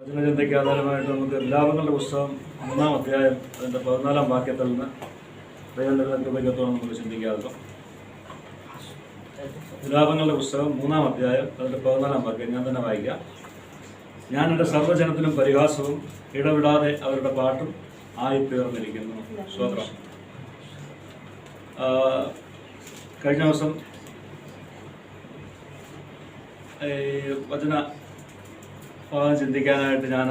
വചനചിന്തയ്ക്ക് ആധാരമായിട്ട് നമുക്ക് വിലാപങ്ങളുടെ പുസ്തകം 3-ാം അധ്യായം അതിൻ്റെ 14-ാം വാക്യത്തിൽ നിന്ന് ദൈവങ്ങളുടെ കൃപയ്ക്കത്തോളം നമുക്ക് ചിന്തിക്കാമല്ലോ. വിലാപങ്ങളുടെ പുസ്തകം 3-ാം അധ്യായം അതിൻ്റെ 14-ാം വാക്യം ഞാൻ തന്നെ വായിക്കാം. ഞാൻ എൻ്റെ സർവ്വജനത്തിനും പരിഹാസവും ഇടവിടാതെ അവരുടെ പാട്ടും ആയിത്തീർന്നിരിക്കുന്നു. സ്തോത്രം. കഴിഞ്ഞ ദിവസം ഈ വചന ഭാഗം ചിന്തിക്കാനായിട്ട് ഞാൻ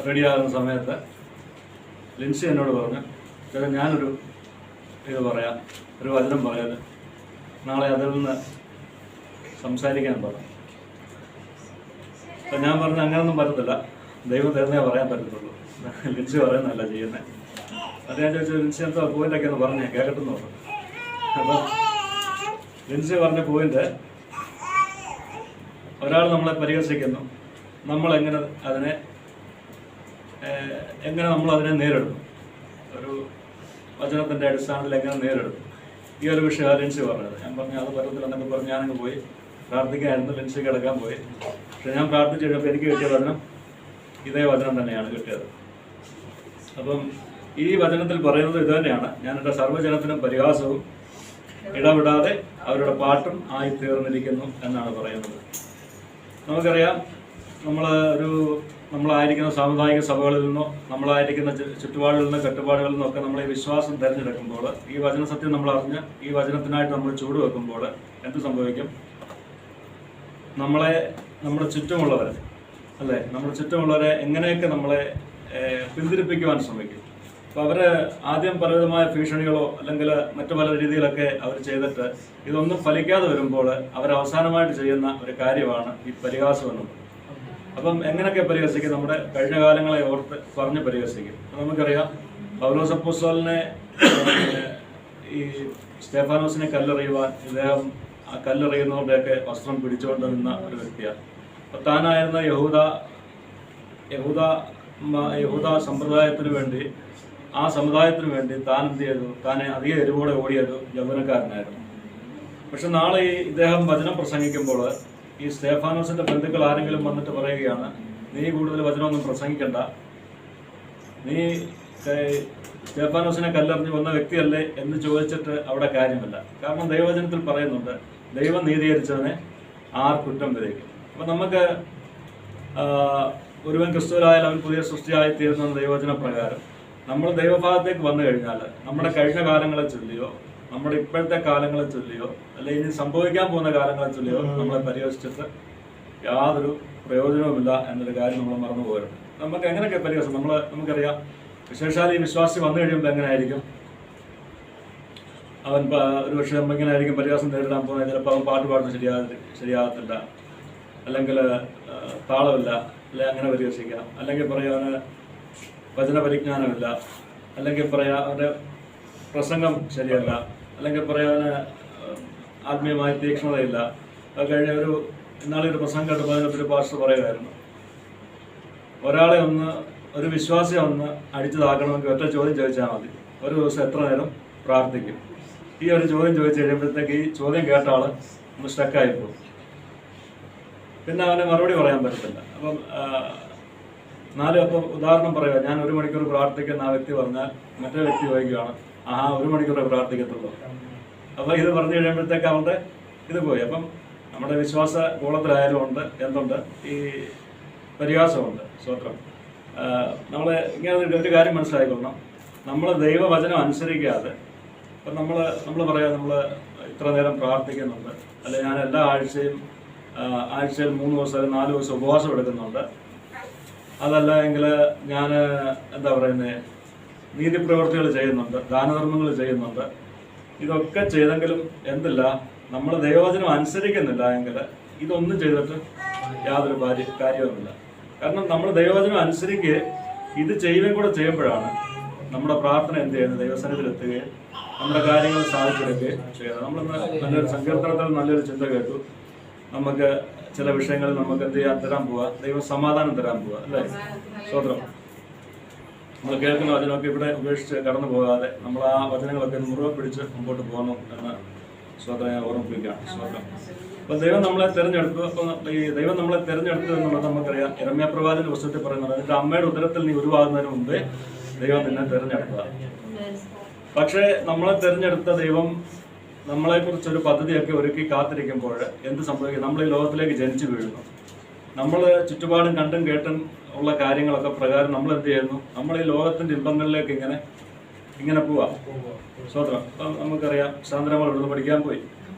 റെഡിയാകുന്ന സമയത്ത് ലിൻസി എന്നോട് പറഞ്ഞു, ചേട്ടാ ഞാനൊരു ഇത് പറയാം, ഒരു വചനം പറയാൻ നാളെ അതിൽ നിന്ന് സംസാരിക്കാൻ പറഞ്ഞു. അപ്പം ഞാൻ പറഞ്ഞു അങ്ങനെയൊന്നും പറ്റത്തില്ല, ദൈവം തരുന്നേ പറയാൻ പറ്റത്തുള്ളൂ, ലിൻസി പറയുന്നതല്ല ചെയ്യുന്നത്. അത് ഞാൻ ചോദിച്ചു, ലിൻസി എന്താ പോയിൻ്റൊക്കെ ഒന്ന് പറഞ്ഞേ കേൾക്കട്ടെന്ന് പറഞ്ഞു. അപ്പം ലിൻസി പറഞ്ഞ പോയിൻ്റ്, ഒരാൾ നമ്മളെ പരിഹസിക്കുന്നു, നമ്മളെങ്ങനെ നമ്മളതിനെ നേരിടുന്നു, ഒരു വചനത്തിൻ്റെ അടിസ്ഥാനത്തിൽ എങ്ങനെ നേരിടുന്നു, ഈ ഒരു വിഷയം ലിൻസി പറഞ്ഞത്. ഞാൻ പറഞ്ഞു അത് പറ്റത്തില്ലെന്നൊക്കെ പറഞ്ഞ് ഞാനങ്ങ് പോയി പ്രാർത്ഥിക്കായിരുന്നു. ലിൻസി കിടക്കാൻ പോയി. പക്ഷെ ഞാൻ പ്രാർത്ഥിച്ചു കഴിഞ്ഞപ്പോൾ എനിക്ക് കിട്ടിയ വചനം ഇതേ വചനം തന്നെയാണ് കിട്ടിയത്. അപ്പം ഈ വചനത്തിൽ പറയുന്നത് ഇത് തന്നെയാണ്, ഞാൻ എൻ്റെ സർവ്വജനത്തിനും പരിഹാസവും ഇടവിടാതെ അവരുടെ പാട്ടും ആയിത്തീർന്നിരിക്കുന്നു എന്നാണ് പറയുന്നത്. നമുക്കറിയാം, നമ്മളായിരിക്കുന്ന സാമുദായിക സഭകളിൽ നിന്നോ നമ്മളായിരിക്കുന്ന ചുറ്റുപാടുകളിൽ നിന്നോ കെട്ടുപാടുകളിൽ നിന്നൊക്കെ നമ്മൾ ഈ വിശ്വാസം തിരഞ്ഞെടുക്കുമ്പോൾ, ഈ വചന സത്യം നമ്മൾ അറിഞ്ഞ് ഈ വചനത്തിനായിട്ട് നമ്മൾ ചൂടുവെക്കുമ്പോൾ എന്ത് സംഭവിക്കും? നമ്മുടെ ചുറ്റുമുള്ളവരെ അല്ലേ, നമ്മുടെ ചുറ്റുമുള്ളവരെ എങ്ങനെയൊക്കെ നമ്മളെ പിന്തിരിപ്പിക്കുവാൻ ശ്രമിക്കും. അപ്പോൾ അവർ ആദ്യം പലവിധമായ ഭീഷണികളോ അല്ലെങ്കിൽ മറ്റു പല രീതിയിലൊക്കെ അവർ ചെയ്തിട്ട് ഇതൊന്നും ഫലിക്കാതെ വരുമ്പോൾ അവരവസാനമായിട്ട് ചെയ്യുന്ന ഒരു കാര്യമാണ് ഈ പരിഹാസം എന്നുള്ളത്. അപ്പം എങ്ങനെയൊക്കെ പരിഹസിക്കും? നമ്മുടെ കഴിഞ്ഞ കാലങ്ങളെ ഓർത്ത് പറഞ്ഞ് പരിഹസിക്കും. നമുക്കറിയാം, പൗലോസ് അപ്പോസ്തലനെ ഈ സ്തെഫാനോസിനെ കല്ലെറിയുവാൻ ഇദ്ദേഹം ആ കല്ലെറിയുന്നവരുടെയൊക്കെ വസ്ത്രം പിടിച്ചുകൊണ്ട് നിന്ന ഒരു വ്യക്തിയാണ്. അപ്പം താനായിരുന്ന യഹൂദ സമ്പ്രദായത്തിന് വേണ്ടി, ആ സമുദായത്തിന് വേണ്ടി താൻ എന്ത് ചെയ്തു? താനെ അധികം എരിവോടെ ഓടിയൊരു യൗവനക്കാരനായിരുന്നു. പക്ഷെ നാളെ ഇദ്ദേഹം വചനം പ്രസംഗിക്കുമ്പോൾ ഈ സ്തെഫാനോസിന്റെ ബന്ധുക്കൾ ആരെങ്കിലും വന്നിട്ട് പറയുകയാണ്, നീ കൂടുതൽ വചനമൊന്നും പ്രസംഗിക്കണ്ട, നീ സ്തെഫാനോസിനെ കല്ലെറിഞ്ഞ് വന്ന വ്യക്തിയല്ലേ എന്ന് ചോദിച്ചിട്ട് അവിടെ കാര്യമില്ല. കാരണം ദൈവവചനത്തിൽ പറയുന്നുണ്ട്, ദൈവം നീതീകരിച്ചവനെ ആർ കുറ്റം വിധിക്കും. അപ്പം നമുക്ക് ഒരുവൻ ക്രിസ്തുവിലായാലും അവൻ പുതിയ സൃഷ്ടിയായി തീരുന്ന ദൈവവചന പ്രകാരം നമ്മൾ ദൈവഭാഗത്തേക്ക് വന്നു കഴിഞ്ഞാൽ നമ്മുടെ കഴിഞ്ഞ കാലങ്ങളെ ചൊല്ലിയോ നമ്മുടെ ഇപ്പോഴത്തെ കാലങ്ങളെ ചൊല്ലിയോ അല്ലെങ്കിൽ ഇനി സംഭവിക്കാൻ പോകുന്ന കാലങ്ങളെ ചൊല്ലിയോ നമ്മളെ പരിഹസിച്ചിട്ട് യാതൊരു പ്രയോജനവുമില്ല എന്നൊരു കാര്യം നമ്മൾ മറന്നു പോകരുത്. നമുക്ക് എങ്ങനെയൊക്കെ പരിഹസം നമുക്കറിയാം. വിശേഷാൽ ഈ വിശ്വാസി വന്നു കഴിയുമ്പോൾ എങ്ങനെയായിരിക്കും അവൻ? ഒരു പക്ഷേ എങ്ങനെ ആയിരിക്കും പരിഹാസം നേരിടാൻ പോകുന്നത്? ചിലപ്പോൾ അവൻ പാട്ട് പാടുന്നത് ശരിയാകത്തില്ല, അല്ലെങ്കിൽ താളമില്ല, അല്ലെങ്കിൽ അങ്ങനെ പരിഹസിക്കാം. അല്ലെങ്കിൽ പറയാം അവന് വചന പരിജ്ഞാനമില്ല, അല്ലെങ്കിൽ പറയാം അവൻ്റെ പ്രസംഗം ശരിയല്ല, അല്ലെങ്കിൽ പറയാം അവന് ആത്മീയമായ തീക്ഷ്ണതയില്ല. അത് കഴിഞ്ഞ ഇന്നാളൊരു പ്രസംഗം കേട്ടപ്പോൾ അതിനകത്തൊരു പാസ്റ്റർ പറയുമായിരുന്നു, ഒരു വിശ്വാസിയെ ഒന്ന് അടിച്ചതാക്കണമെങ്കിൽ ഒറ്റ ചോദ്യം ചോദിച്ചാൽ മതി, ഒരു ദിവസം എത്ര നേരം പ്രാർത്ഥിക്കും? ഈ ഒരു ചോദ്യം ചോദിച്ചു കഴിയുമ്പോഴത്തേക്ക് ഈ ചോദ്യം കേട്ട ആൾ ഒന്ന് സ്റ്റക്കായിപ്പോകും, പിന്നെ അവന് മറുപടി പറയാൻ പറ്റത്തില്ല. അപ്പം ഉദാഹരണം പറയുക, ഞാൻ 1 മണിക്കൂർ പ്രാർത്ഥിക്കുന്ന ആ വ്യക്തി പറഞ്ഞാൽ മറ്റേ വ്യക്തി ചോദിക്കുകയാണ്, 1 മണിക്കൂറേ പ്രാർത്ഥിക്കത്തുള്ളൂ. അപ്പോൾ ഇത് പറഞ്ഞു കഴിയുമ്പോഴത്തേക്ക് അവരുടെ ഇത് പോയി. അപ്പം നമ്മുടെ വിശ്വാസ ഗോളത്തിലായാലും ഉണ്ട് എന്തുണ്ട്, ഈ പരിഹാസമുണ്ട്. സ്തോത്രം. നമ്മൾ ഇങ്ങനെ ഒരു കാര്യം മനസ്സിലാക്കിക്കൊള്ളണം, നമ്മൾ ദൈവവചനം അനുസരിക്കാതെ ഇപ്പം നമ്മൾ പറയാം, നമ്മൾ ഇത്ര നേരം പ്രാർത്ഥിക്കുന്നുണ്ട്, അല്ലെങ്കിൽ ഞാൻ എല്ലാ ആഴ്ചയിൽ 3 ദിവസം അല്ലെങ്കിൽ 4 ദിവസം ഉപവാസം എടുക്കുന്നുണ്ട്, അതല്ല എങ്കിൽ ഞാൻ നീതിപ്രവർത്തികൾ ചെയ്യുന്നുണ്ട്, ദാനധർമ്മങ്ങൾ ചെയ്യുന്നുണ്ട്. ഇതൊക്കെ ചെയ്തെങ്കിലും എന്തില്ല, നമ്മൾ ദൈവവചനം അനുസരിക്കുന്നില്ല എങ്കിൽ ഇതൊന്നും ചെയ്തിട്ട് യാതൊരു കാര്യവുമില്ല. കാരണം നമ്മൾ ദൈവവചനം അനുസരിക്കുക ഇത് ചെയ്യുകയും കൂടെ ചെയ്യുമ്പോഴാണ് നമ്മുടെ പ്രാർത്ഥന എന്ത് ചെയ്യുന്നത്? ദൈവസന്നിധിയിലെത്തുകയും നമ്മുടെ കാര്യങ്ങൾ സാധിച്ചെടുക്കുകയും ചെയ്യുന്നത്. നമ്മളിന്ന് നല്ലൊരു സങ്കീർത്തനത്തിൽ നല്ലൊരു ചിന്ത കേട്ടു, നമുക്ക് ചില വിഷയങ്ങളിൽ നമുക്ക് എന്ത് തരാൻ പോവുക? ദൈവം സമാധാനം തരാൻ പോവുക, അല്ലേ? സ്തോത്രം. നമ്മൾ കേൾക്കുന്ന വചനമൊക്കെ ഇവിടെ ഉപേക്ഷിച്ച് കടന്നു പോകാതെ നമ്മൾ ആ വചനങ്ങളൊക്കെ മുറുകെ പിടിച്ച് മുമ്പോട്ട് പോകണം എന്ന് സ്വതം ഞാൻ ഓർമ്മിപ്പിക്കുകയാണ്. സ്വതം അപ്പം ദൈവം നമ്മളെ തിരഞ്ഞെടുത്തു. അപ്പം ഈ ദൈവം നമ്മളെ തിരഞ്ഞെടുത്തു എന്നുള്ളത് നമുക്കറിയാം. യിരെമ്യാ പ്രവാചകന്റെ പുസ്തകത്തിൽ പറയുന്നത്, അതിന്റെ അമ്മയുടെ ഉദരത്തിൽ നീ ഉരുവാകുന്നതിന് മുമ്പേ ദൈവം നിന്നെ തിരഞ്ഞെടുത്തതാണ്. പക്ഷേ നമ്മളെ തിരഞ്ഞെടുത്ത ദൈവം നമ്മളെക്കുറിച്ചൊരു പദ്ധതിയൊക്കെ ഒരുക്കി കാത്തിരിക്കുമ്പോൾ എന്ത് സംഭവിക്കും? നമ്മൾ ഈ ലോകത്തിലേക്ക് ജനിച്ചു വീഴുന്നു. നമ്മൾ ചുറ്റുപാടും കണ്ടും കേട്ടും ഉള്ള കാര്യങ്ങളൊക്കെ പ്രകാരം നമ്മൾ എന്ത് ചെയ്യുന്നു? നമ്മൾ ഈ ലോകത്തിന്റെ ഇമ്പങ്ങളിലേക്ക് ഇങ്ങനെ പോവാം. സ്വതന്ത്രം. അപ്പം നമുക്കറിയാം, സാന്ദ്രമകൾ ഇവിടുന്ന് പഠിക്കാൻ പോയി.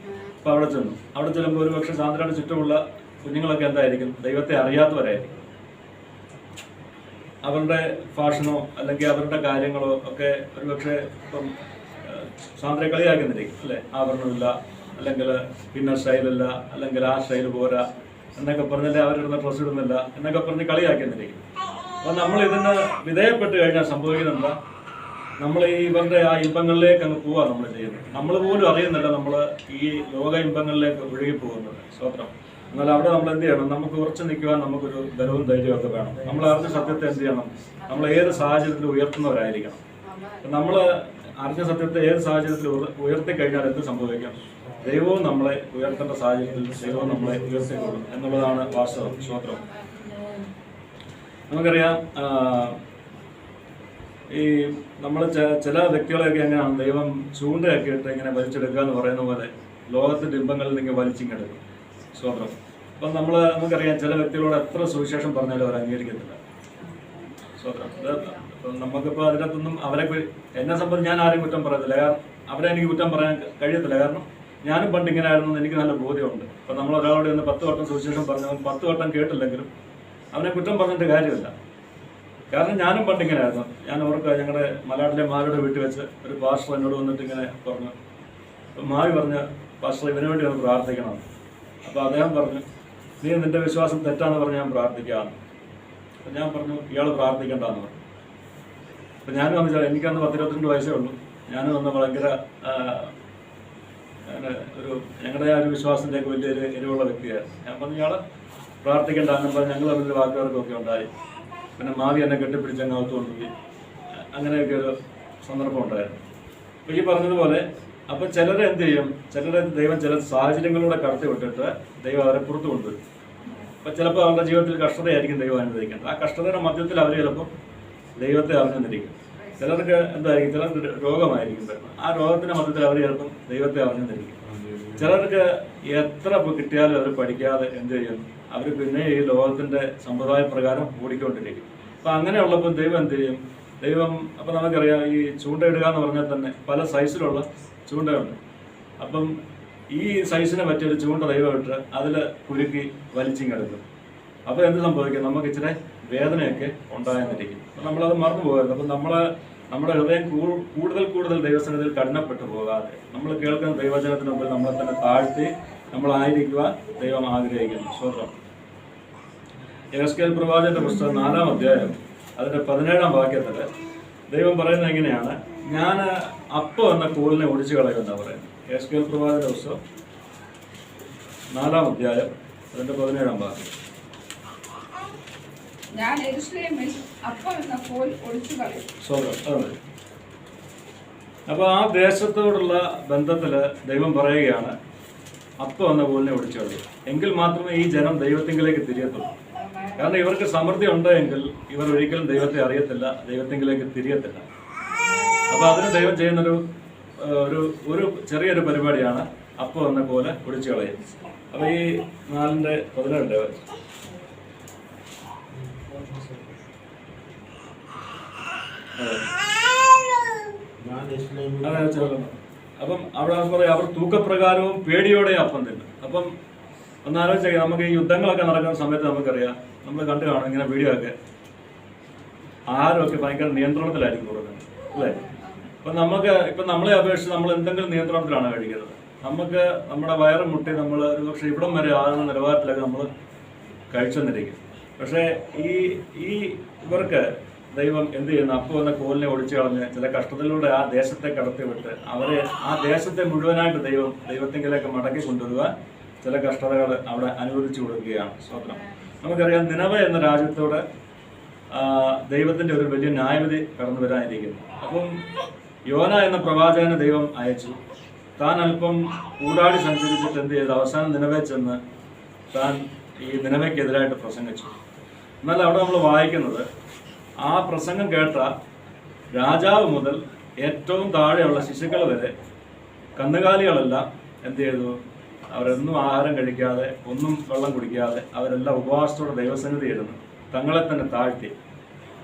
അപ്പം അവിടെ ചെല്ലുമ്പോൾ ഒരു പക്ഷേ സാന്ദ്രയുടെ ചുറ്റുമുള്ള കുഞ്ഞുങ്ങളൊക്കെ എന്തായിരിക്കും? ദൈവത്തെ അറിയാത്തവരായിരിക്കും. അവരുടെ ഫാഷനോ അല്ലെങ്കിൽ അവരുടെ കാര്യങ്ങളോ ഒക്കെ ഒരുപക്ഷെ ഇപ്പം സാന്ദ്രയെ കളിയാക്കുന്നിരിക്കും, അല്ലേ? ആഭരണമില്ല, അല്ലെങ്കിൽ പിന്നെ സ്റ്റൈലില്ല, അല്ലെങ്കിൽ ആ സ്റ്റൈൽ പോരാ എന്നൊക്കെ പറഞ്ഞല്ലേ അവരിടുന്ന ഡ്രസ്സ് ഇടുന്നില്ല എന്നൊക്കെ പറഞ്ഞ് കളിയാക്കുന്നിരിക്കും. അപ്പം നമ്മൾ ഇതിന് വിധേയപ്പെട്ട് കഴിഞ്ഞാൽ സംഭവിക്കുന്നുണ്ട്, നമ്മൾ ഇവരുടെ ആ ഇമ്പങ്ങളിലേക്ക് അങ്ങ് പോവാ നമ്മൾ ചെയ്യുന്നത്. നമ്മൾ പോലും അറിയുന്നില്ല നമ്മൾ ഈ ലോക ഇമ്പങ്ങളിലേക്ക് ഒഴുകി പോകുന്നത്. സ്വതന്ത്രം. എന്നാൽ അവിടെ നമ്മൾ എന്ത് ചെയ്യണം? നമുക്ക് ഉറച്ചു നിൽക്കുവാൻ നമുക്കൊരു ബലവും ധൈര്യമൊക്കെ വേണം. നമ്മൾ അറിഞ്ഞ സത്യത്തെ എന്ത് ചെയ്യണം? നമ്മൾ ഏത് സാഹചര്യത്തിൽ ഉയർത്തുന്നവരായിരിക്കണം. നമ്മൾ അറിഞ്ഞ സത്യത്തെ ഏത് സാഹചര്യത്തിൽ ഉയർത്തി കഴിഞ്ഞാൽ എന്ത് സംഭവിക്കാം? ദൈവവും നമ്മളെ ഉയർത്തേണ്ട സാഹചര്യത്തിൽ ദൈവവും നമ്മളെ ഉയർത്തിക്കൊള്ളും എന്നുള്ളതാണ് വാസ്തവം. സ്വതന്ത്രം. നമുക്കറിയാം, ഈ നമ്മൾ ചില വ്യക്തികളെയൊക്കെ എങ്ങനെയാണ് ദൈവം ചൂണ്ടയൊക്കെ ഇട്ട് ഇങ്ങനെ വലിച്ചെടുക്കുക എന്ന് പറയുന്ന പോലെ ലോകത്തിന്റെ ഇമ്പങ്ങളിൽ നിന്ന് വലിച്ചിങ്ങെടുക്കും. സ്വതന്ത്രം. അപ്പം നമുക്കറിയാം, ചില വ്യക്തികളോട് എത്ര സുവിശേഷം പറഞ്ഞാലും അവർ അംഗീകരിക്കത്തില്ല. സ്വതന്ത്രം. ഇപ്പം നമുക്കിപ്പോൾ അതിനകത്തൊന്നും അവരെ എന്നെ സംബന്ധിച്ച് ഞാൻ ആരെയും കുറ്റം പറയത്തില്ല. കാരണം അവരെ എനിക്ക് കുറ്റം പറയാൻ കഴിയത്തില്ല. കാരണം ഞാനും പണ്ട് ഇങ്ങനെ ആയിരുന്നു എന്ന് എനിക്ക് നല്ല ബോധ്യമുണ്ട്. അപ്പം നമ്മൾ ഒരാളോട് ഒന്ന് 10 വട്ടം സുവിശേഷം പറഞ്ഞു, 10 വട്ടം കേട്ടില്ലെങ്കിലും അവനെ കുറ്റം പറഞ്ഞിട്ട് കാര്യമില്ല. കാരണം ഞാനും പണ്ട് ഇങ്ങനെ ആയിരുന്നു. ഞാൻ ഓർക്കുക, ഞങ്ങളുടെ മലയാളിലെ മാരുടെ വീട്ടിൽ വെച്ച് ഒരു പാസ്റ്റർ എന്നോട് വന്നിട്ട് ഇങ്ങനെ പറഞ്ഞു. മാവി പറഞ്ഞ്, പാസ്റ്റർ ഇവന് വേണ്ടി ഒന്ന് പ്രാർത്ഥിക്കണം. അപ്പോൾ അദ്ദേഹം പറഞ്ഞു, നീ നിന്റെ വിശ്വാസം തെറ്റാന്ന് പറഞ്ഞ് ഞാൻ പ്രാർത്ഥിക്കാമെന്ന്. അപ്പം ഞാൻ പറഞ്ഞു, ഇയാൾ പ്രാർത്ഥിക്കണ്ടെന്ന് പറഞ്ഞു. അപ്പം ഞാനും വന്നിച്ചാൽ എനിക്കന്ന് 10-22 വയസ്സേ ഉള്ളൂ. ഞാനും വന്ന് ഭയങ്കര ഒരു ഞങ്ങളുടെ ആ ഒരു വിശ്വാസത്തിലേക്ക് വലിയൊരു എരിവുള്ള വ്യക്തിയായിരുന്നു. ഞാൻ പറഞ്ഞു, ഇയാൾ പ്രാർത്ഥിക്കേണ്ട എന്ന് പറഞ്ഞ് ഞങ്ങൾ തമ്മിൽ വാക്കുകാർക്കൊക്കെ ഉണ്ടായി. പിന്നെ മാവി എന്നെ കെട്ടിപ്പിടിച്ച് അങ്ങ് അകത്ത് കൊണ്ടുപോയി. അങ്ങനെയൊക്കെ ഒരു സന്ദർഭം ഉണ്ടായിരുന്നു. അപ്പോൾ ഈ പറഞ്ഞതുപോലെ അപ്പം ചിലരെ എന്ത് ചെയ്യും? ചിലരെ ദൈവം ചില സാഹചര്യങ്ങളിലൂടെ കടത്തി വിട്ടിട്ട് ദൈവം അവരെ പുറത്തു കൊണ്ടുവരും. അപ്പം ചിലപ്പോൾ അവരുടെ ജീവിതത്തിൽ കഷ്ടതയായിരിക്കും ദൈവം അനുഭവിക്കുന്നത്. ആ കഷ്ടതയുടെ മധ്യത്തിൽ അവർ ചിലപ്പോൾ ദൈവത്തെ അറിഞ്ഞെന്നിരിക്കും. ചിലർക്ക് എന്തായിരിക്കും? ചിലർക്ക് രോഗമായിരിക്കും വരുന്നത്. ആ രോഗത്തിൻ്റെ മധ്യത്തിൽ അവർ ചിലപ്പം ദൈവത്തെ അറിഞ്ഞെന്നിരിക്കും. ചിലർക്ക് എത്ര കിട്ടിയാലും അവർ പഠിക്കാതെ എന്ത് ചെയ്യും? അവർ പിന്നെ ഈ ലോകത്തിൻ്റെ സമ്പ്രദായ പ്രകാരം ഓടിക്കൊണ്ടിരിക്കും. അപ്പം അങ്ങനെയുള്ളപ്പോൾ ദൈവം എന്ത് ചെയ്യും? ദൈവം അപ്പം നമുക്കറിയാം, ഈ ചൂണ്ടയിടുക എന്ന് പറഞ്ഞാൽ തന്നെ പല സൈസിലുള്ള ചൂണ്ടയുണ്ട്. അപ്പം ഈ സൈസിനെ പറ്റിയൊരു ചൂണ്ട ദൈവം ഇട്ട് അതിൽ കുരുക്കി വലിച്ചിങ്ങെടുക്കും. അപ്പോൾ എന്ത് സംഭവിക്കും? നമുക്ക് ഇച്ചിരി വേദനയൊക്കെ ഉണ്ടായെന്നിരിക്കും. അപ്പം നമ്മളത് മറന്നു പോകരുത്. അപ്പം നമ്മുടെ ഹൃദയം കൂടുതൽ ദൈവസന്നിധിയിൽ കഠിനപ്പെട്ടു പോകാതെ നമ്മൾ കേൾക്കുന്ന ദൈവവചനത്തിന് മുമ്പിൽ നമ്മളെ തന്നെ താഴ്ത്തി നമ്മളായിരിക്കുവാൻ ദൈവം ആഗ്രഹിക്കുന്നു. സ്വതന്ത്രം. യെഹെസ്കേൽ പ്രവാചകന്റെ പുസ്തകം 4-ാം അധ്യായം അതിന്റെ 17-ാം വാക്യത്തിൽ ദൈവം പറയുന്നത് എങ്ങനെയാണ്? ഞാൻ അപ്പം എന്ന കോലിനെ ഒടിച്ചു കളയുമെന്നാണ് പറയുന്നത്. യെഹെസ്കേൽ പ്രവാചകന്റെ പുസ്തകം 4-ാം അധ്യായം അതിന്റെ 17-ാം വാക്യം. അപ്പൊ ആ ദേശത്തോടുള്ള ബന്ധത്തില് ദൈവം പറയുകയാണ്, അപ്പം എന്ന കോലിനെ ഒടിച്ചു കളയും. എങ്കിൽ മാത്രമേ ഈ ജനം ദൈവത്തിങ്കിലേക്ക് തിരിയത്തുള്ളൂ. കാരണം ഇവർക്ക് സമൃദ്ധി ഉണ്ടെങ്കിൽ ഇവർ ഒരിക്കലും ദൈവത്തെ അറിയത്തില്ല, ദൈവത്തിങ്കിലേക്ക് തിരിയത്തില്ല. അപ്പൊ അതിന് ദൈവം ചെയ്യുന്നൊരു ഒരു ചെറിയൊരു പരിപാടിയാണ് അപ്പം എന്ന പോലെ ഒടിച്ചു കളയും. അപ്പൊ ഈ 4:17 അപ്പം അവിടെ പറയാം, അവർ തൂക്കപ്രകാരവും പേടിയോടെ അപ്പം തിന്നും. അപ്പം ഒന്ന് ആലോചിച്ചേക്കാം, നമുക്ക് ഈ യുദ്ധങ്ങളൊക്കെ നടക്കുന്ന സമയത്ത് നമുക്കറിയാം, നമ്മൾ കണ്ടു കാണും ഇങ്ങനെ വീഡിയോ ഒക്കെ, ആഹാരമൊക്കെ ഭയങ്കര നിയന്ത്രണത്തിലായിരിക്കും കൊടുക്കുന്നത്, അല്ലേ? അപ്പം നമ്മളെ അപേക്ഷിച്ച് നമ്മൾ എന്തെങ്കിലും നിയന്ത്രണത്തിലാണ് കഴിക്കുന്നത്. നമുക്ക് നമ്മുടെ വയറ് മുട്ടി നമ്മൾ ഒരു പക്ഷേ ഇവിടം വരെ ആകുന്ന നിലവാരത്തിലൊക്കെ നമ്മൾ കഴിച്ചെന്നിരിക്കും. പക്ഷേ ഈ ഇവർക്ക് ദൈവം എന്ത് ചെയ്യുന്നു? അപ്പം എന്ന കോലിനെ ഒടിച്ചു കളഞ്ഞ് ചില കഷ്ടതയിലൂടെ ആ ദേശത്തെ കടത്തിവിട്ട് അവരെ ആ ദേശത്തെ മുഴുവനായിട്ട് ദൈവത്തിങ്കിലേക്ക് മടക്കി കൊണ്ടുവരുവാൻ ചില കഷ്ടതകൾ അവിടെ അനുവദിച്ചു കൊടുക്കുകയാണ്. സ്വപ്നം. നമുക്കറിയാം, നിനവെ എന്ന രാജ്യത്തോട് ദൈവത്തിന്റെ ഒരു വലിയ ന്യായവിധി കടന്നു വരാനിരിക്കുന്നു. അപ്പം യോന എന്ന പ്രവാചകനെ ദൈവം അയച്ചു. താൻ അല്പം ഊടാടി സഞ്ചരിച്ചിട്ട് എന്ത് ചെയ്ത് അവസാനം നിനവേ ചെന്ന് താൻ ഈ നിനവയ്ക്കെതിരായിട്ട് പ്രസംഗിച്ചു. എന്നാൽ അവിടെ നമ്മൾ വായിക്കുന്നത് ആ പ്രസംഗം കേട്ട രാജാവ് മുതൽ ഏറ്റവും താഴെയുള്ള ശിശുക്കൾ വരെ, കന്നുകാലികളെല്ലാം എന്ത് ചെയ്തു? അവരൊന്നും ആഹാരം കഴിക്കാതെ, ഒന്നും വെള്ളം കുടിക്കാതെ അവരെല്ലാം ഉപവാസത്തോടെ ദൈവസന്നിധി ഇരുന്നു തങ്ങളെ തന്നെ താഴ്ത്തി.